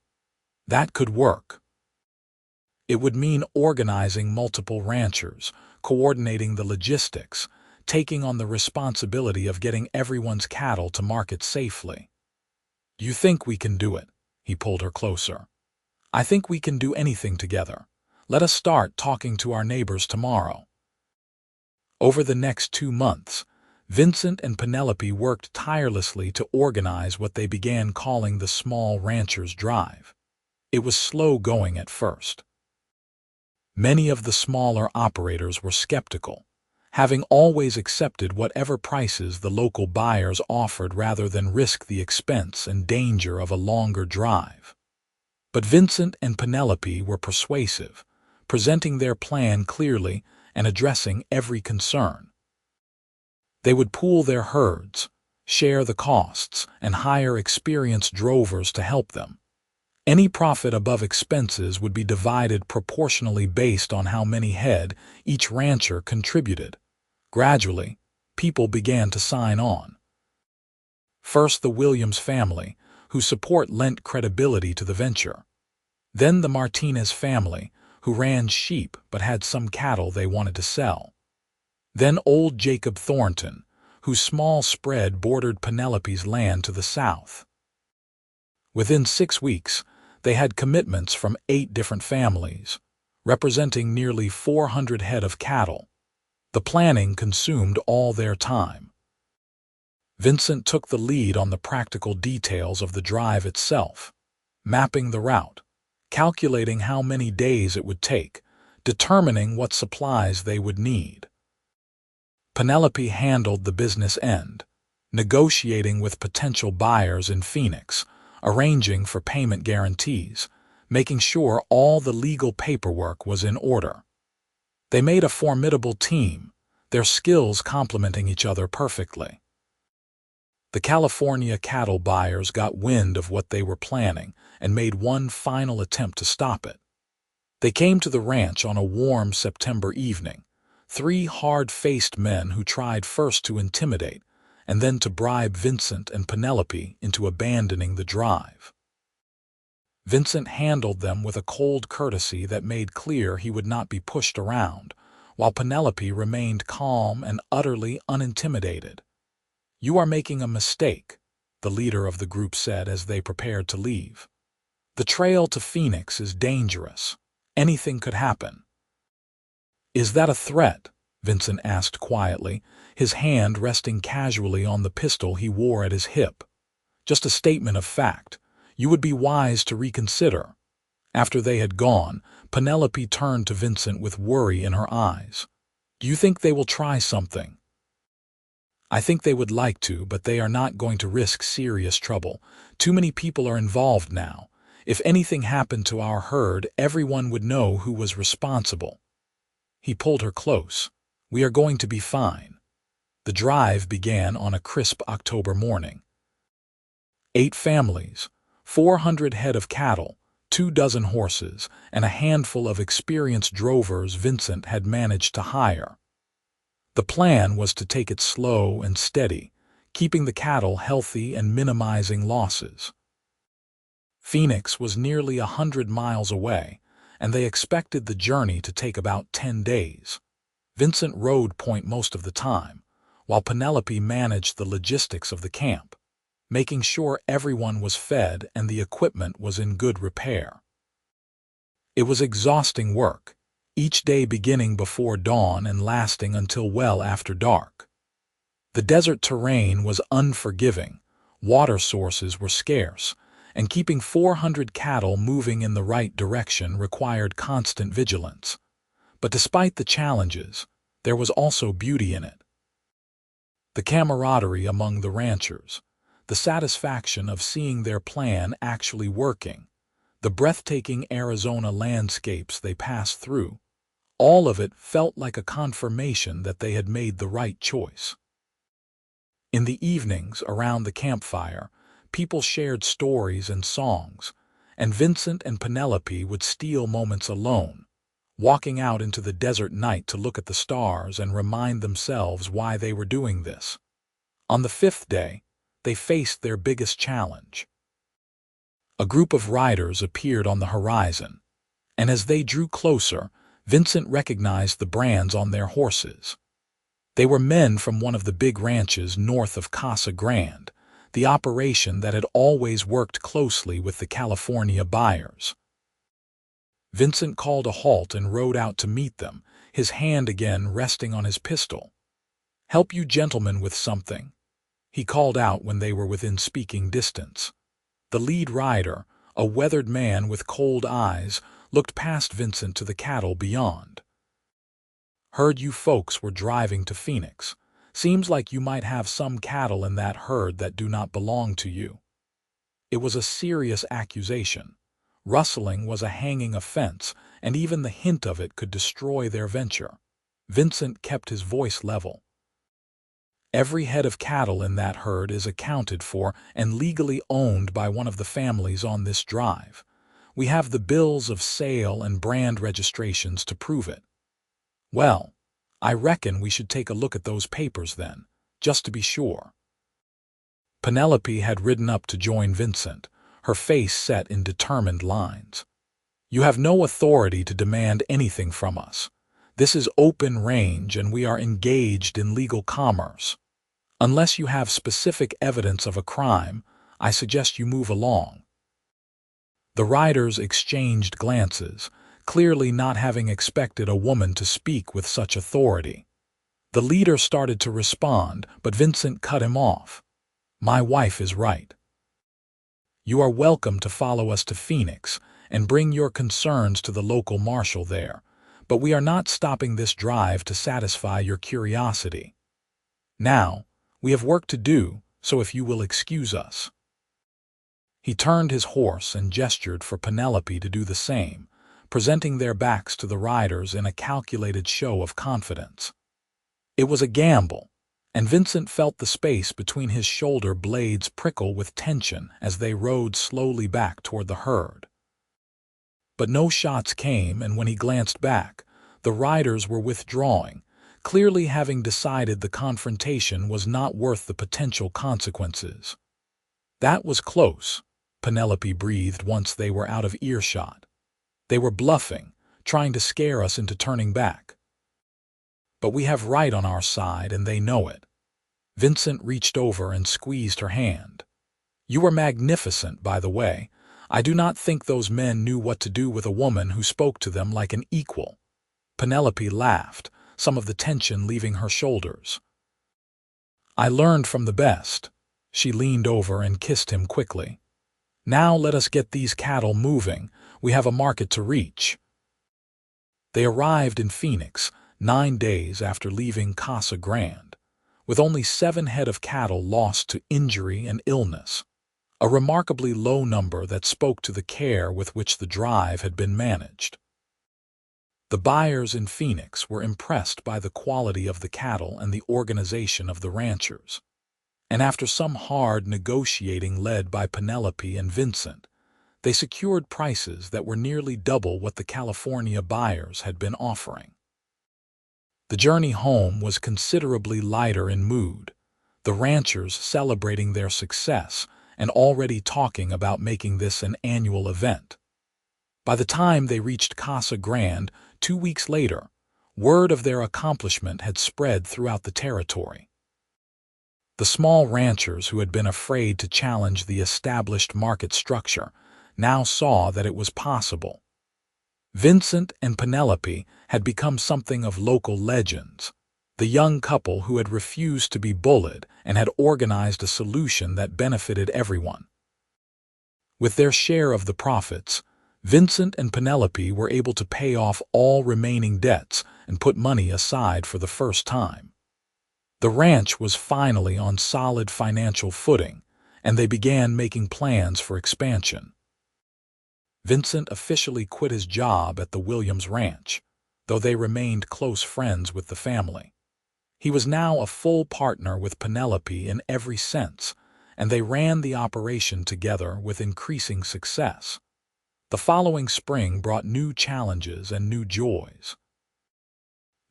That could work. It would mean organizing multiple ranchers, coordinating the logistics, taking on the responsibility of getting everyone's cattle to market safely. "You think we can do it?" He pulled her closer. "I think we can do anything together. Let us start talking to our neighbors tomorrow." Over the next 2 months, Vincent and Penelope worked tirelessly to organize what they began calling the Small Ranchers' Drive. It was slow going at first. Many of the smaller operators were skeptical, having always accepted whatever prices the local buyers offered rather than risk the expense and danger of a longer drive. But Vincent and Penelope were persuasive, presenting their plan clearly and addressing every concern. They would pool their herds, share the costs, and hire experienced drovers to help them. Any profit above expenses would be divided proportionally based on how many head each rancher contributed. Gradually, people began to sign on. First the Williams family, whose support lent credibility to the venture. Then the Martinez family, who ran sheep but had some cattle they wanted to sell. Then old Jacob Thornton, whose small spread bordered Penelope's land to the south. Within 6 weeks, they had commitments from 8 different families, representing nearly 400 head of cattle. The planning consumed all their time. Vincent took the lead on the practical details of the drive itself, mapping the route, calculating how many days it would take, determining what supplies they would need. Penelope handled the business end, negotiating with potential buyers in Phoenix, arranging for payment guarantees, making sure all the legal paperwork was in order. They made a formidable team, their skills complementing each other perfectly. The California cattle buyers got wind of what they were planning and made one final attempt to stop it. They came to the ranch on a warm September evening, three hard-faced men who tried first to intimidate and then to bribe Vincent and Penelope into abandoning the drive. Vincent handled them with a cold courtesy that made clear he would not be pushed around, while Penelope remained calm and utterly unintimidated. "You are making a mistake," the leader of the group said as they prepared to leave. "The trail to Phoenix is dangerous. Anything could happen." "Is that a threat?" Vincent asked quietly, his hand resting casually on the pistol he wore at his hip. "Just a statement of fact. You would be wise to reconsider." After they had gone, Penelope turned to Vincent with worry in her eyes. "Do you think they will try something?" "I think they would like to, but they are not going to risk serious trouble. Too many people are involved now. If anything happened to our herd, everyone would know who was responsible." He pulled her close. "We are going to be fine." The drive began on a crisp October morning. 8 families, 400 head of cattle, 24 horses, and a handful of experienced drovers Vincent had managed to hire. The plan was to take it slow and steady, keeping the cattle healthy and minimizing losses. Phoenix was nearly 100 miles away, and they expected the journey to take about 10 days. Vincent rode point most of the time, while Penelope managed the logistics of the camp, making sure everyone was fed and the equipment was in good repair. It was exhausting work, each day beginning before dawn and lasting until well after dark. The desert terrain was unforgiving, water sources were scarce, and keeping 400 cattle moving in the right direction required constant vigilance. But despite the challenges, there was also beauty in it. The camaraderie among the ranchers, the satisfaction of seeing their plan actually working, the breathtaking Arizona landscapes they passed through, all of it felt like a confirmation that they had made the right choice. In the evenings around the campfire, people shared stories and songs, and Vincent and Penelope would steal moments alone, walking out into the desert night to look at the stars and remind themselves why they were doing this. On the 5th day, they faced their biggest challenge. A group of riders appeared on the horizon, and as they drew closer, Vincent recognized the brands on their horses. They were men from one of the big ranches north of Casa Grande, the operation that had always worked closely with the California buyers. Vincent called a halt and rode out to meet them, his hand again resting on his pistol. "Help you gentlemen with something," he called out when they were within speaking distance. The lead rider, a weathered man with cold eyes, looked past Vincent to the cattle beyond. "Heard you folks were driving to Phoenix. Seems like you might have some cattle in that herd that do not belong to you." It was a serious accusation. Rustling was a hanging offense, and even the hint of it could destroy their venture. Vincent kept his voice level. "Every head of cattle in that herd is accounted for and legally owned by one of the families on this drive. We have the bills of sale and brand registrations to prove it." "Well, I reckon we should take a look at those papers then, just to be sure." Penelope had ridden up to join Vincent, her face set in determined lines. "You have no authority to demand anything from us. This is open range and we are engaged in legal commerce. Unless you have specific evidence of a crime, I suggest you move along." The riders exchanged glances, clearly not having expected a woman to speak with such authority. The leader started to respond, but Vincent cut him off. "My wife is right. You are welcome to follow us to Phoenix and bring your concerns to the local marshal there, but we are not stopping this drive to satisfy your curiosity. Now, We have work to do, so if you will excuse us." He turned his horse and gestured for Penelope to do the same, presenting their backs to the riders in a calculated show of confidence. It was a gamble, and Vincent felt the space between his shoulder blades prickle with tension as they rode slowly back toward the herd. But no shots came, and when he glanced back, the riders were withdrawing, clearly having decided the confrontation was not worth the potential consequences. "That was close," Penelope breathed once they were out of earshot. "They were bluffing, trying to scare us into turning back. But we have right on our side, and they know it." Vincent reached over and squeezed her hand. "You were magnificent, by the way. I do not think those men knew what to do with a woman who spoke to them like an equal." Penelope laughed, some of the tension leaving her shoulders. "I learned from the best." She leaned over and kissed him quickly. "Now let us get these cattle moving. We have a market to reach." They arrived in Phoenix 9 days after leaving Casa Grande, with only 7 head of cattle lost to injury and illness, a remarkably low number that spoke to the care with which the drive had been managed. The buyers in Phoenix were impressed by the quality of the cattle and the organization of the ranchers, and after some hard negotiating led by Penelope and Vincent, they secured prices that were nearly double what the California buyers had been offering. The journey home was considerably lighter in mood, the ranchers celebrating their success and already talking about making this an annual event. By the time they reached Casa Grande 2 weeks later, word of their accomplishment had spread throughout the territory. The small ranchers who had been afraid to challenge the established market structure now saw that it was possible. Vincent and Penelope had become something of local legends, the young couple who had refused to be bullied and had organized a solution that benefited everyone. With their share of the profits, Vincent and Penelope were able to pay off all remaining debts and put money aside for the first time. The ranch was finally on solid financial footing, and they began making plans for expansion. Vincent officially quit his job at the Williams Ranch, though they remained close friends with the family. He was now a full partner with Penelope in every sense, and they ran the operation together with increasing success. The following spring brought new challenges and new joys.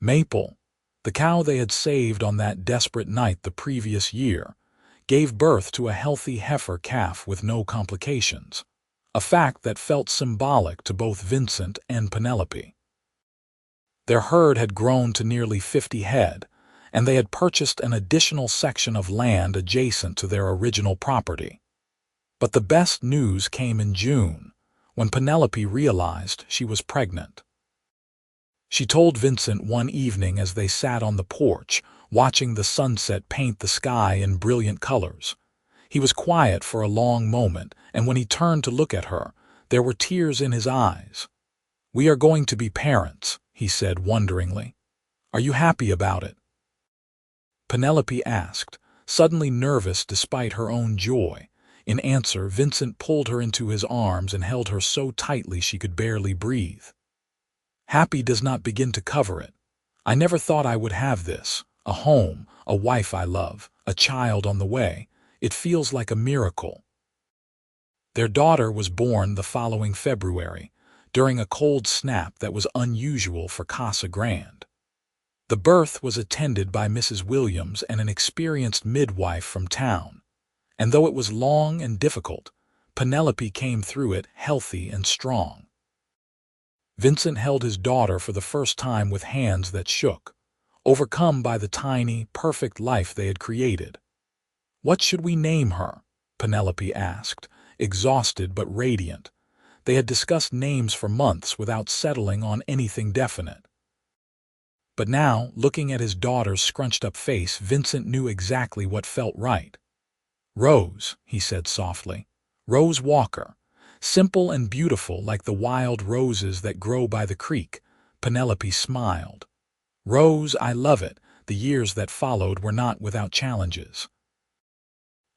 Maple, the cow they had saved on that desperate night the previous year, gave birth to a healthy heifer calf with no complications, a fact that felt symbolic to both Vincent and Penelope. Their herd had grown to nearly 50 head, and they had purchased an additional section of land adjacent to their original property. But the best news came in June, when Penelope realized she was pregnant. She told Vincent one evening as they sat on the porch, watching the sunset paint the sky in brilliant colors. He was quiet for a long moment, and when he turned to look at her, there were tears in his eyes. "We are going to be parents," he said wonderingly. "Are you happy about it?" Penelope asked, suddenly nervous despite her own joy. In answer, Vincent pulled her into his arms and held her so tightly she could barely breathe. "Happy does not begin to cover it. I never thought I would have this, a home, a wife I love, a child on the way. It feels like a miracle." Their daughter was born the following February, during a cold snap that was unusual for Casa Grande. The birth was attended by Mrs. Williams and an experienced midwife from town, and though it was long and difficult, Penelope came through it healthy and strong. Vincent held his daughter for the first time with hands that shook, overcome by the tiny, perfect life they had created. "What should we name her?" Penelope asked, exhausted but radiant. They had discussed names for months without settling on anything definite. But now, looking at his daughter's scrunched-up face, Vincent knew exactly what felt right. "Rose," he said softly. "Rose Walker. Simple and beautiful like the wild roses that grow by the creek." Penelope smiled. "Rose, I love it. the years that followed were not without challenges.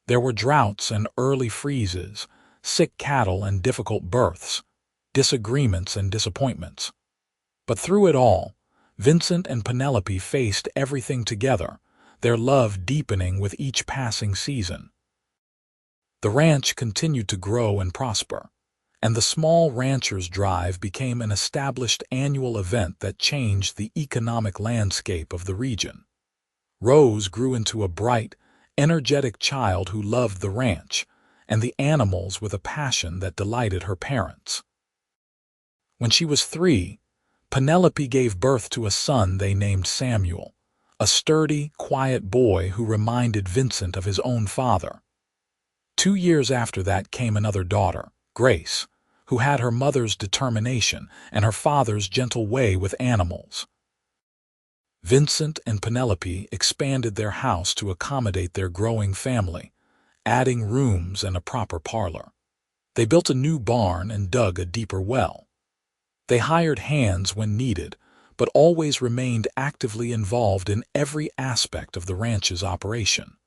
There were droughts and early freezes, sick cattle and difficult births, disagreements and disappointments. But through it all, Vincent and Penelope faced everything together, their love deepening with each passing season. The ranch continued to grow and prosper, and the Small Ranchers Drive became an established annual event that changed the economic landscape of the region. Rose grew into a bright, energetic child who loved the ranch and the animals with a passion that delighted her parents. When she was 3, Penelope gave birth to a son they named Samuel, a sturdy, quiet boy who reminded Vincent of his own father. 2 years after that came another daughter, Grace, who had her mother's determination and her father's gentle way with animals. Vincent and Penelope expanded their house to accommodate their growing family, adding rooms and a proper parlor. They built a new barn and dug a deeper well. They hired hands when needed, but always remained actively involved in every aspect of the ranch's operation.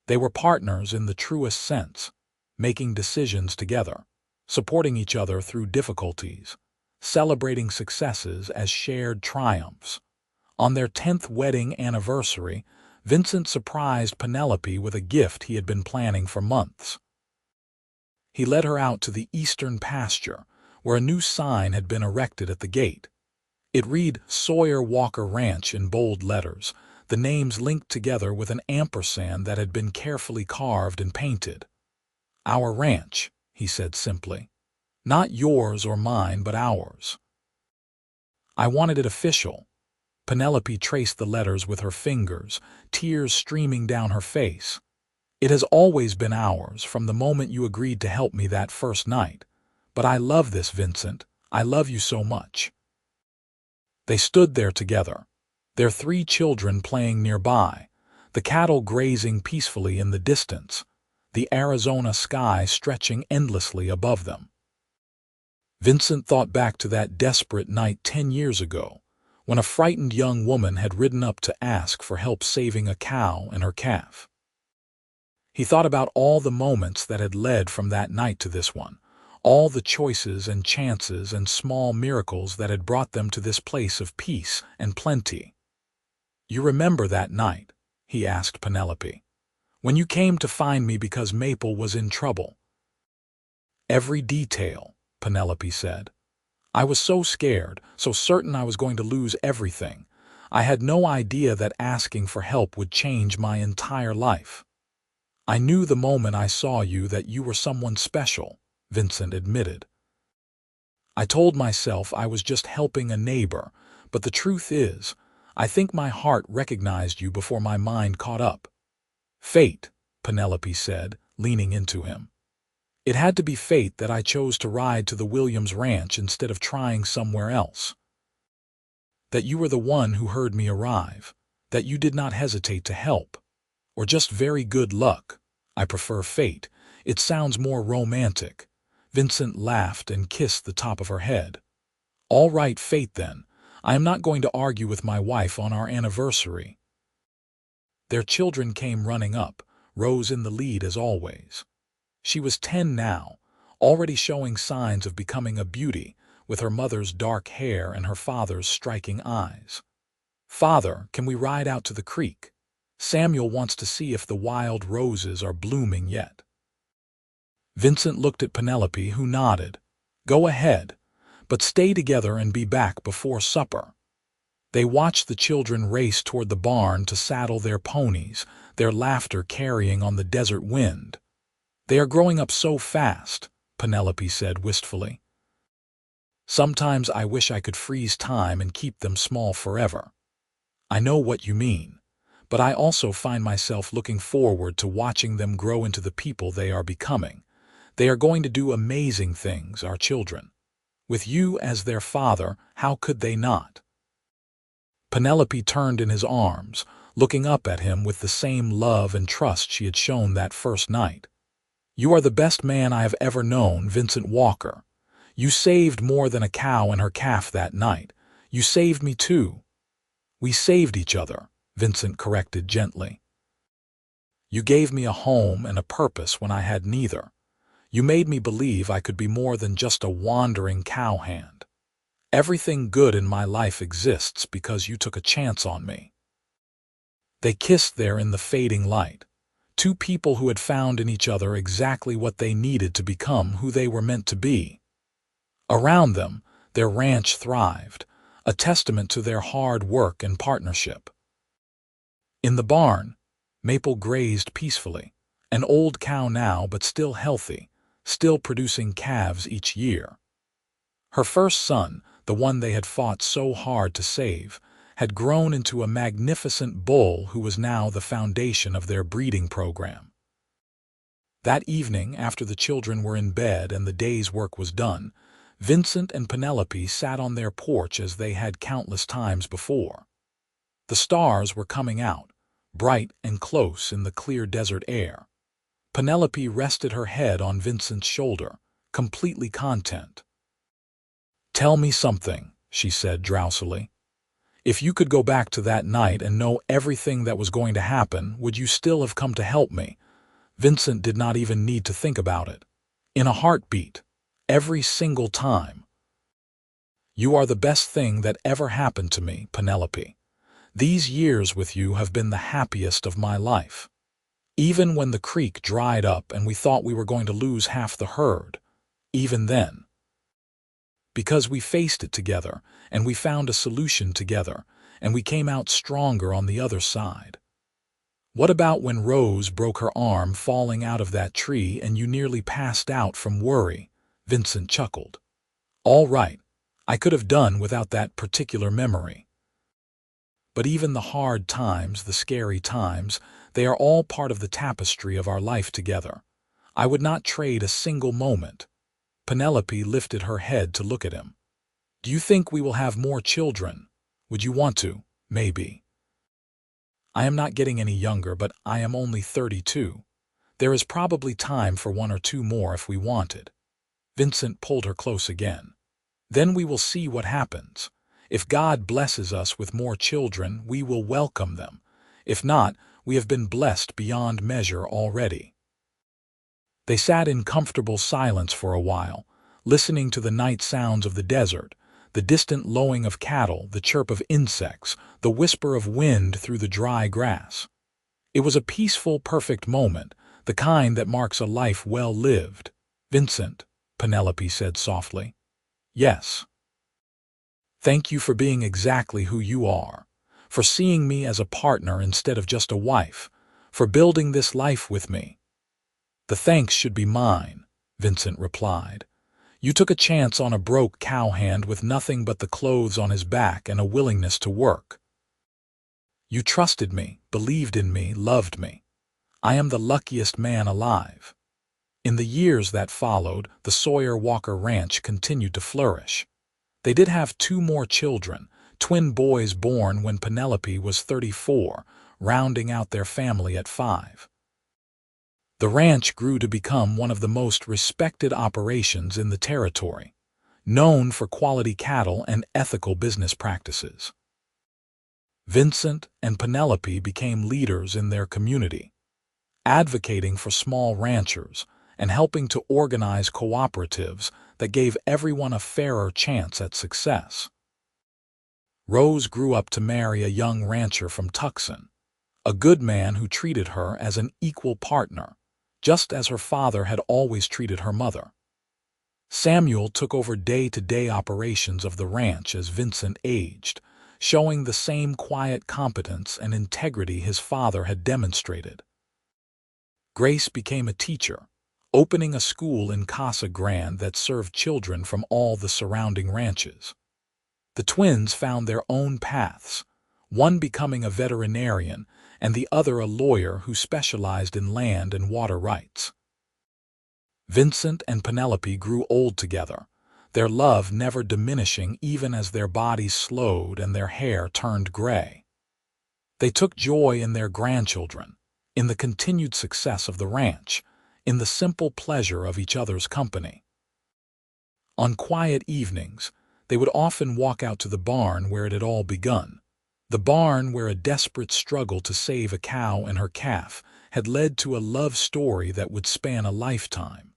They were partners in the truest sense, making decisions together, supporting each other through difficulties, celebrating successes as shared triumphs. On their 10th wedding anniversary, Vincent surprised Penelope with a gift he had been planning for months. He led her out to the eastern pasture, where a new sign had been erected at the gate. It read Sawyer-Walker Ranch in bold letters, the names linked together with an ampersand that had been carefully carved and painted. "Our ranch," he said simply. "Not yours or mine, but ours." "I wanted it official." Penelope traced the letters with her fingers, tears streaming down her face. "It has always been ours, from the moment you agreed to help me that first night. But I love this, Vincent. I love you so much." They stood there together, their 3 children playing nearby, the cattle grazing peacefully in the distance, the Arizona sky stretching endlessly above them. Vincent thought back to that desperate night 10 years ago, when a frightened young woman had ridden up to ask for help saving a cow and her calf. He thought about all the moments that had led from that night to this one, all the choices and chances and small miracles that had brought them to this place of peace and plenty. "You remember that night?" he asked Penelope. "When you came to find me because Maple was in trouble?" "Every detail," Penelope said. "I was so scared, so certain I was going to lose everything. I had no idea that asking for help would change my entire life." "I knew the moment I saw you that you were someone special," Vincent admitted. "I told myself I was just helping a neighbor, but the truth is, I think my heart recognized you before my mind caught up." "Fate," Penelope said, leaning into him. "It had to be fate that I chose to ride to the Williams Ranch instead of trying somewhere else. That you were the one who heard me arrive, that you did not hesitate to help. Or just very good luck. I prefer fate. It sounds more romantic." Vincent laughed and kissed the top of her head. "All right, fate then. I am not going to argue with my wife on our anniversary." Their children came running up, Rose in the lead as always. She was 10 now, already showing signs of becoming a beauty, with her mother's dark hair and her father's striking eyes. "Father, can we ride out to the creek? Samuel wants to see if the wild roses are blooming yet." Vincent looked at Penelope, who nodded. "Go ahead, but stay together and be back before supper." They watched the children race toward the barn to saddle their ponies, their laughter carrying on the desert wind. "They are growing up so fast," Penelope said wistfully. "Sometimes I wish I could freeze time and keep them small forever." "I know what you mean, but I also find myself looking forward to watching them grow into the people they are becoming. They are going to do amazing things, our children. With you as their father, how could they not?" Penelope turned in his arms, looking up at him with the same love and trust she had shown that first night. "You are the best man I have ever known, Vincent Walker. You saved more than a cow and her calf that night. You saved me too." We saved each other, Vincent corrected gently. You gave me a home and a purpose when I had neither. You made me believe I could be more than just a wandering cowhand. Everything good in my life exists because you took a chance on me. They kissed there in the fading light, two people who had found in each other exactly what they needed to become who they were meant to be. Around them, their ranch thrived, a testament to their hard work and partnership. In the barn, Maple grazed peacefully, an old cow now but still healthy, still producing calves each year. Her first son, the one they had fought so hard to save, had grown into a magnificent bull who was now the foundation of their breeding program. That evening, after the children were in bed and the day's work was done, Vincent and Penelope sat on their porch as they had countless times before. The stars were coming out, bright and close in the clear desert air. Penelope rested her head on Vincent's shoulder, completely content. "Tell me something," she said drowsily. "If you could go back to that night and know everything that was going to happen, would you still have come to help me?" Vincent did not even need to think about it. In a heartbeat, every single time. "You are the best thing that ever happened to me, Penelope. These years with you have been the happiest of my life. Even when the creek dried up and we thought we were going to lose half the herd, even then. Because we faced it together, and we found a solution together, and we came out stronger on the other side. What about when Rose broke her arm falling out of that tree and you nearly passed out from worry?" Vincent chuckled. "All right, I could have done without that particular memory. But even the hard times, the scary times, they are all part of the tapestry of our life together. I would not trade a single moment." Penelope lifted her head to look at him. "Do you think we will have more children? Would you want to, maybe?" "I am not getting any younger, but I am only 32. There is probably time for one or two more if we wanted." Vincent pulled her close again. "Then we will see what happens. If God blesses us with more children, we will welcome them. If not, we have been blessed beyond measure already." They sat in comfortable silence for a while, listening to the night sounds of the desert, the distant lowing of cattle, the chirp of insects, the whisper of wind through the dry grass. It was a peaceful, perfect moment, the kind that marks a life well lived. "Vincent," Penelope said softly. "Yes. Thank you for being exactly who you are, for seeing me as a partner instead of just a wife, for building this life with me." "The thanks should be mine," Vincent replied. "You took a chance on a broke cowhand with nothing but the clothes on his back and a willingness to work. You trusted me, believed in me, loved me. I am the luckiest man alive." In the years that followed, the Sawyer-Walker Ranch continued to flourish. They did have 2 more children, twin boys born when Penelope was 34, rounding out their family at 5. The ranch grew to become one of the most respected operations in the territory, known for quality cattle and ethical business practices. Vincent and Penelope became leaders in their community, advocating for small ranchers and helping to organize cooperatives that gave everyone a fairer chance at success. Rose grew up to marry a young rancher from Tucson, a good man who treated her as an equal partner, just as her father had always treated her mother. Samuel took over day-to-day operations of the ranch as Vincent aged, showing the same quiet competence and integrity his father had demonstrated. Grace became a teacher, opening a school in Casa Grande that served children from all the surrounding ranches. The twins found their own paths, one becoming a veterinarian and the other a lawyer who specialized in land and water rights. Vincent and Penelope grew old together, their love never diminishing even as their bodies slowed and their hair turned gray. They took joy in their grandchildren, in the continued success of the ranch, in the simple pleasure of each other's company. On quiet evenings, they would often walk out to the barn where it had all begun, The barn where a desperate struggle to save a cow and her calf had led to a love story that would span a lifetime.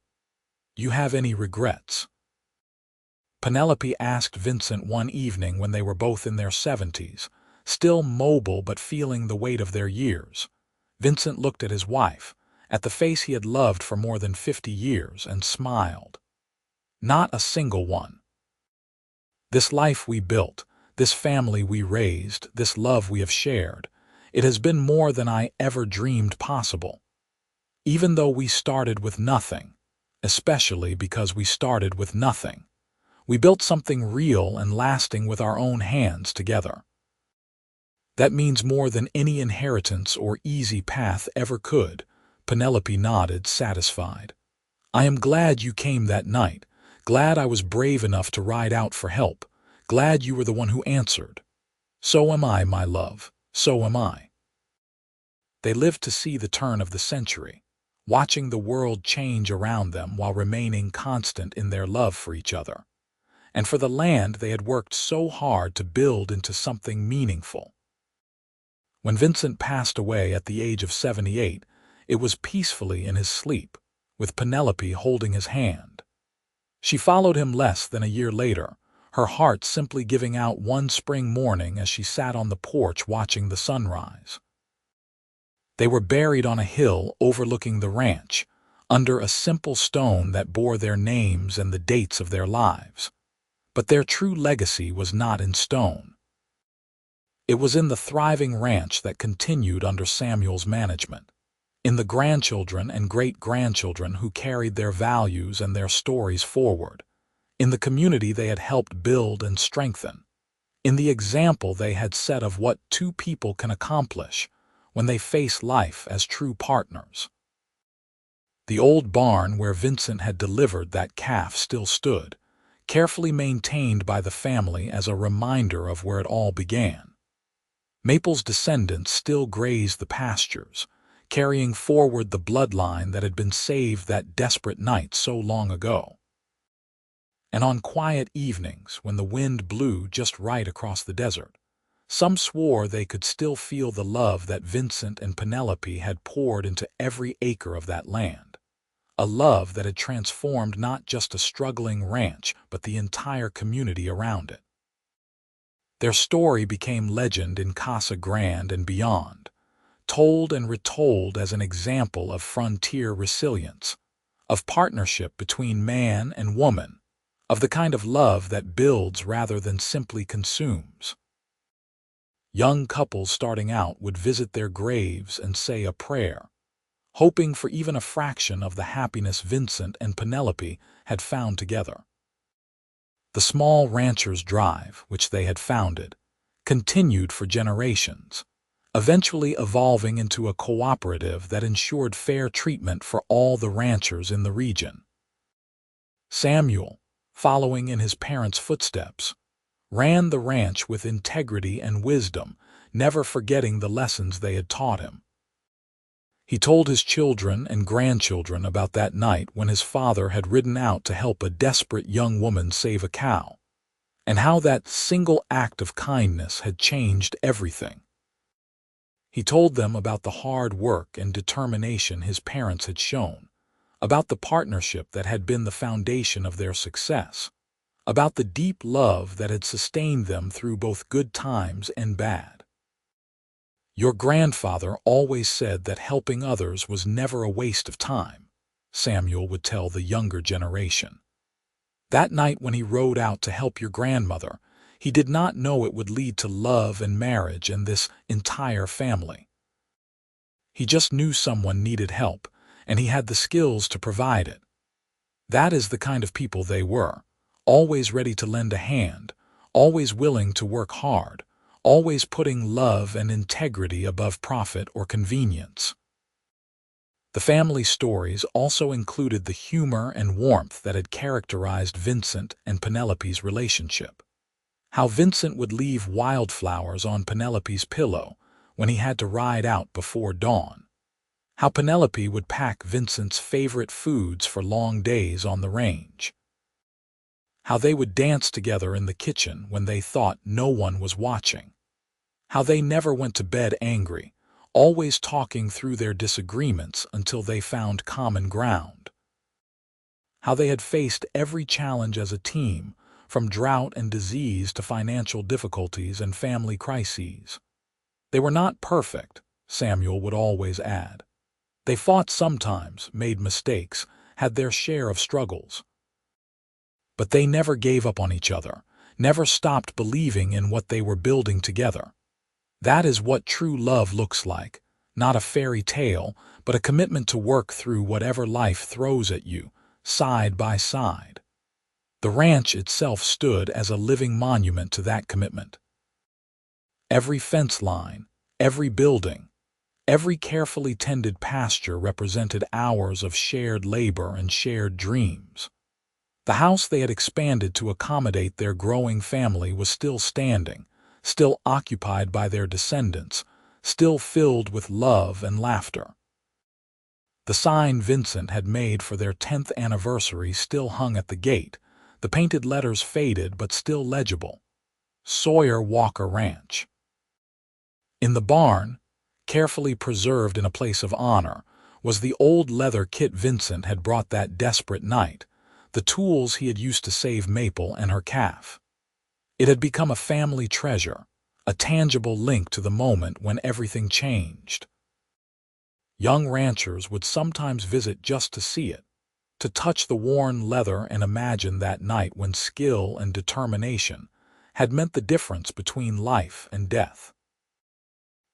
"You have any regrets?" Penelope asked Vincent one evening when they were both in their 70s, still mobile but feeling the weight of their years. Vincent looked at his wife, at the face he had loved for more than 50 years, and smiled. "Not a single one. This life we built, this family we raised, this love we have shared, it has been more than I ever dreamed possible. Even though we started with nothing, especially because we started with nothing, we built something real and lasting with our own hands together. That means more than any inheritance or easy path ever could." Penelope nodded, satisfied. "I am glad you came that night, glad I was brave enough to ride out for help, glad you were the one who answered." "So am I, my love, so am I." They lived to see the turn of the century, watching the world change around them while remaining constant in their love for each other, and for the land they had worked so hard to build into something meaningful. When Vincent passed away at the age of 78, it was peacefully in his sleep, with Penelope holding his hand. She followed him less than a year later, her heart simply giving out one spring morning as she sat on the porch watching the sunrise. They were buried on a hill overlooking the ranch, under a simple stone that bore their names and the dates of their lives. But their true legacy was not in stone. It was in the thriving ranch that continued under Samuel's management, in the grandchildren and great-grandchildren who carried their values and their stories forward, in the community they had helped build and strengthen, in the example they had set of what two people can accomplish when they face life as true partners. The old barn where Vincent had delivered that calf still stood, carefully maintained by the family as a reminder of where it all began. Maple's descendants still grazed the pastures, carrying forward the bloodline that had been saved that desperate night so long ago. And on quiet evenings, when the wind blew just right across the desert, some swore they could still feel the love that Vincent and Penelope had poured into every acre of that land, a love that had transformed not just a struggling ranch but the entire community around it. Their story became legend in Casa Grande and beyond, told and retold as an example of frontier resilience, of partnership between man and woman, of the kind of love that builds rather than simply consumes. Young couples starting out would visit their graves and say a prayer, hoping for even a fraction of the happiness Vincent and Penelope had found together. The small rancher's drive, which they had founded, continued for generations, eventually evolving into a cooperative that ensured fair treatment for all the ranchers in the region. Samuel, following in his parents' footsteps, ran the ranch with integrity and wisdom, never forgetting the lessons they had taught him. He told his children and grandchildren about that night when his father had ridden out to help a desperate young woman save a cow, and how that single act of kindness had changed everything. He told them about the hard work and determination his parents had shown, about the partnership that had been the foundation of their success, about the deep love that had sustained them through both good times and bad. "Your grandfather always said that helping others was never a waste of time," Samuel would tell the younger generation. That night when he rode out to help your grandmother, he did not know it would lead to love and marriage and this entire family. He just knew someone needed help, and he had the skills to provide it. That is the kind of people they were, always ready to lend a hand, always willing to work hard, always putting love and integrity above profit or convenience. The family stories also included the humor and warmth that had characterized Vincent and Penelope's relationship. How Vincent would leave wildflowers on Penelope's pillow when he had to ride out before dawn. How Penelope would pack Vincent's favorite foods for long days on the range. How they would dance together in the kitchen when they thought no one was watching. How they never went to bed angry, always talking through their disagreements until they found common ground. How they had faced every challenge as a team, from drought and disease to financial difficulties and family crises. They were not perfect, Samuel would always add. They fought sometimes, made mistakes, had their share of struggles. But they never gave up on each other, never stopped believing in what they were building together. That is what true love looks like, not a fairy tale, but a commitment to work through whatever life throws at you, side by side. The ranch itself stood as a living monument to that commitment. Every fence line, every building, every carefully tended pasture represented hours of shared labor and shared dreams. The house they had expanded to accommodate their growing family was still standing, still occupied by their descendants, still filled with love and laughter. The sign Vincent had made for their 10th anniversary still hung at the gate, the painted letters faded but still legible. Sawyer-Walker Ranch. In the barn, carefully preserved in a place of honor, was the old leather kit Vincent had brought that desperate night, the tools he had used to save Maple and her calf. It had become a family treasure, a tangible link to the moment when everything changed. Young ranchers would sometimes visit just to see it, to touch the worn leather and imagine that night when skill and determination had meant the difference between life and death.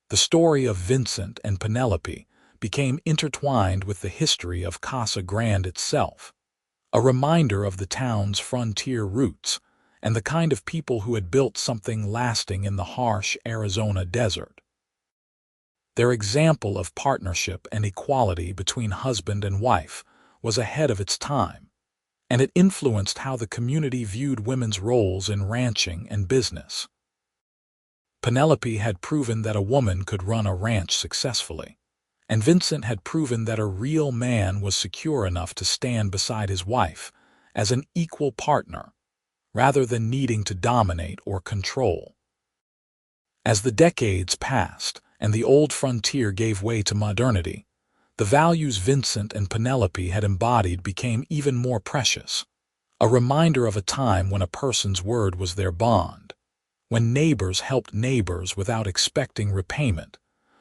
The story of Vincent and Penelope became intertwined with the history of Casa Grande itself, a reminder of the town's frontier roots and the kind of people who had built something lasting in the harsh Arizona desert. Their example of partnership and equality between husband and wife was ahead of its time, and it influenced how the community viewed women's roles in ranching and business. Penelope had proven that a woman could run a ranch successfully, and Vincent had proven that a real man was secure enough to stand beside his wife as an equal partner, rather than needing to dominate or control. As the decades passed and the old frontier gave way to modernity, the values Vincent and Penelope had embodied became even more precious, a reminder of a time when a person's word was their bond, when neighbors helped neighbors without expecting repayment,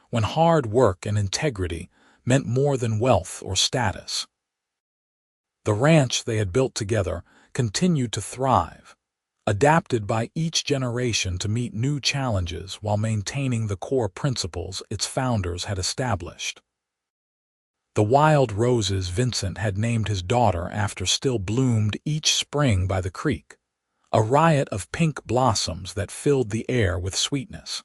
when hard work and integrity meant more than wealth or status. The ranch they had built together continued to thrive, adapted by each generation to meet new challenges while maintaining the core principles its founders had established. The wild roses Vincent had named his daughter after still bloomed each spring by the creek, a riot of pink blossoms that filled the air with sweetness.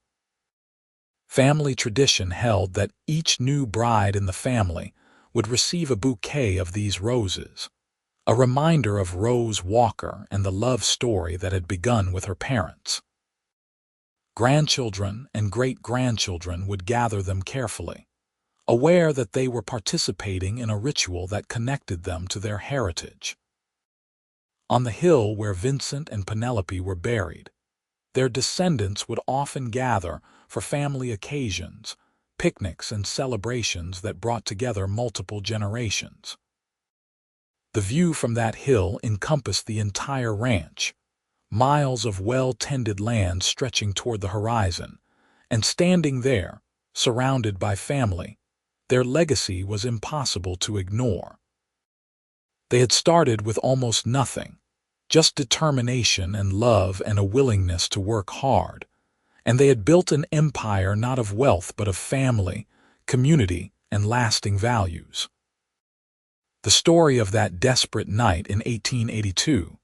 Family tradition held that each new bride in the family would receive a bouquet of these roses, a reminder of Rose Walker and the love story that had begun with her parents. Grandchildren and great-grandchildren would gather them carefully, aware that they were participating in a ritual that connected them to their heritage. On the hill where Vincent and Penelope were buried, their descendants would often gather for family occasions, picnics and celebrations that brought together multiple generations. The view from that hill encompassed the entire ranch, miles of well-tended land stretching toward the horizon, and standing there, surrounded by family, their legacy was impossible to ignore. They had started with almost nothing, just determination and love and a willingness to work hard, and they had built an empire not of wealth but of family, community, and lasting values. The story of that desperate night in 1882,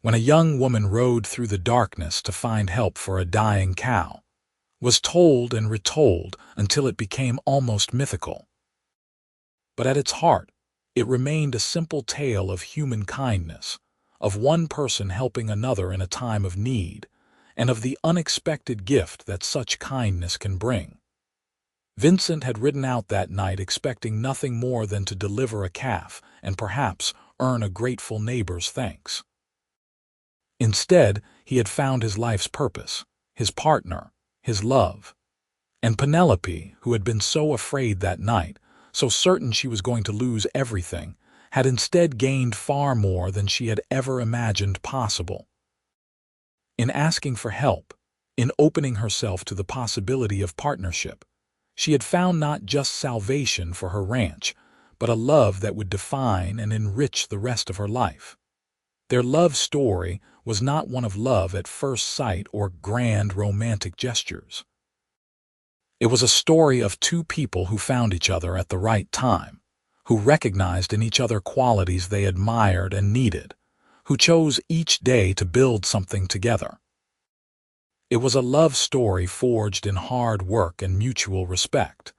when a young woman rode through the darkness to find help for a dying cow, was told and retold until it became almost mythical. But at its heart, it remained a simple tale of human kindness, of one person helping another in a time of need, and of the unexpected gift that such kindness can bring. Vincent had ridden out that night expecting nothing more than to deliver a calf and perhaps earn a grateful neighbor's thanks. Instead, he had found his life's purpose, his partner, his love. And Penelope, who had been so afraid that night, so certain she was going to lose everything, had instead gained far more than she had ever imagined possible. In asking for help, in opening herself to the possibility of partnership, she had found not just salvation for her ranch, but a love that would define and enrich the rest of her life. Their love story was not one of love at first sight or grand romantic gestures. It was a story of two people who found each other at the right time, who recognized in each other qualities they admired and needed, who chose each day to build something together. It was a love story forged in hard work and mutual respect,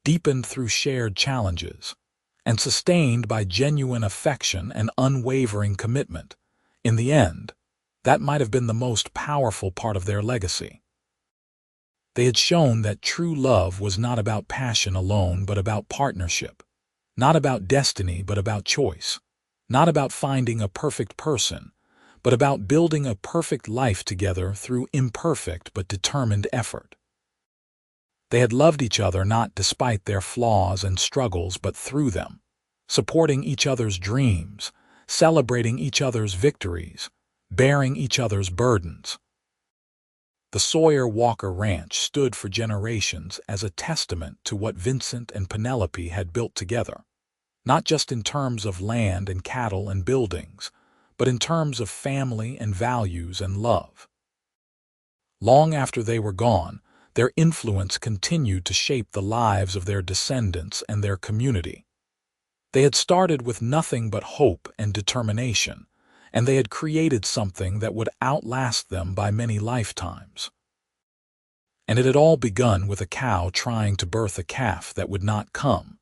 deepened through shared challenges, and sustained by genuine affection and unwavering commitment. In the end, that might have been the most powerful part of their legacy. They had shown that true love was not about passion alone, but about partnership, not about destiny, but about choice, not about finding a perfect person, but about building a perfect life together through imperfect but determined effort. They had loved each other not despite their flaws and struggles, but through them, supporting each other's dreams, celebrating each other's victories, bearing each other's burdens. The Sawyer-Walker Ranch stood for generations as a testament to what Vincent and Penelope had built together, not just in terms of land and cattle and buildings, but in terms of family and values and love. Long after they were gone, their influence continued to shape the lives of their descendants and their community. They had started with nothing but hope and determination, and they had created something that would outlast them by many lifetimes. And it had all begun with a cow trying to birth a calf that would not come,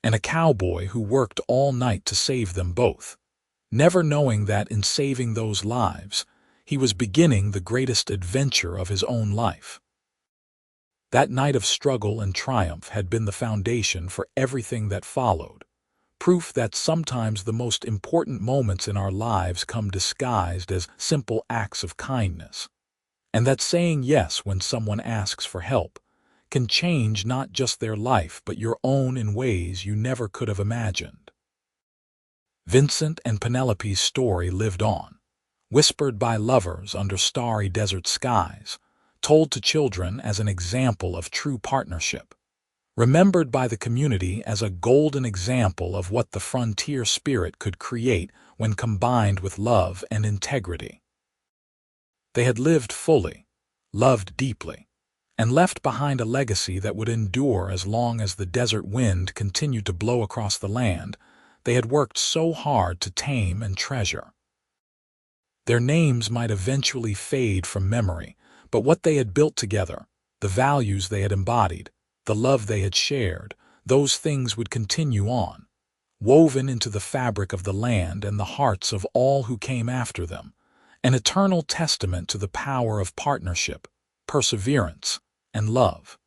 and a cowboy who worked all night to save them both, never knowing that in saving those lives, he was beginning the greatest adventure of his own life. That night of struggle and triumph had been the foundation for everything that followed, proof that sometimes the most important moments in our lives come disguised as simple acts of kindness, and that saying yes when someone asks for help can change not just their life but your own in ways you never could have imagined. Vincent and Penelope's story lived on, whispered by lovers under starry desert skies, told to children as an example of true partnership, remembered by the community as a golden example of what the frontier spirit could create when combined with love and integrity. They had lived fully, loved deeply, and left behind a legacy that would endure as long as the desert wind continued to blow across the land they had worked so hard to tame and treasure. Their names might eventually fade from memory, but what they had built together, the values they had embodied, the love they had shared, those things would continue on, woven into the fabric of the land and the hearts of all who came after them, an eternal testament to the power of partnership, perseverance, and love.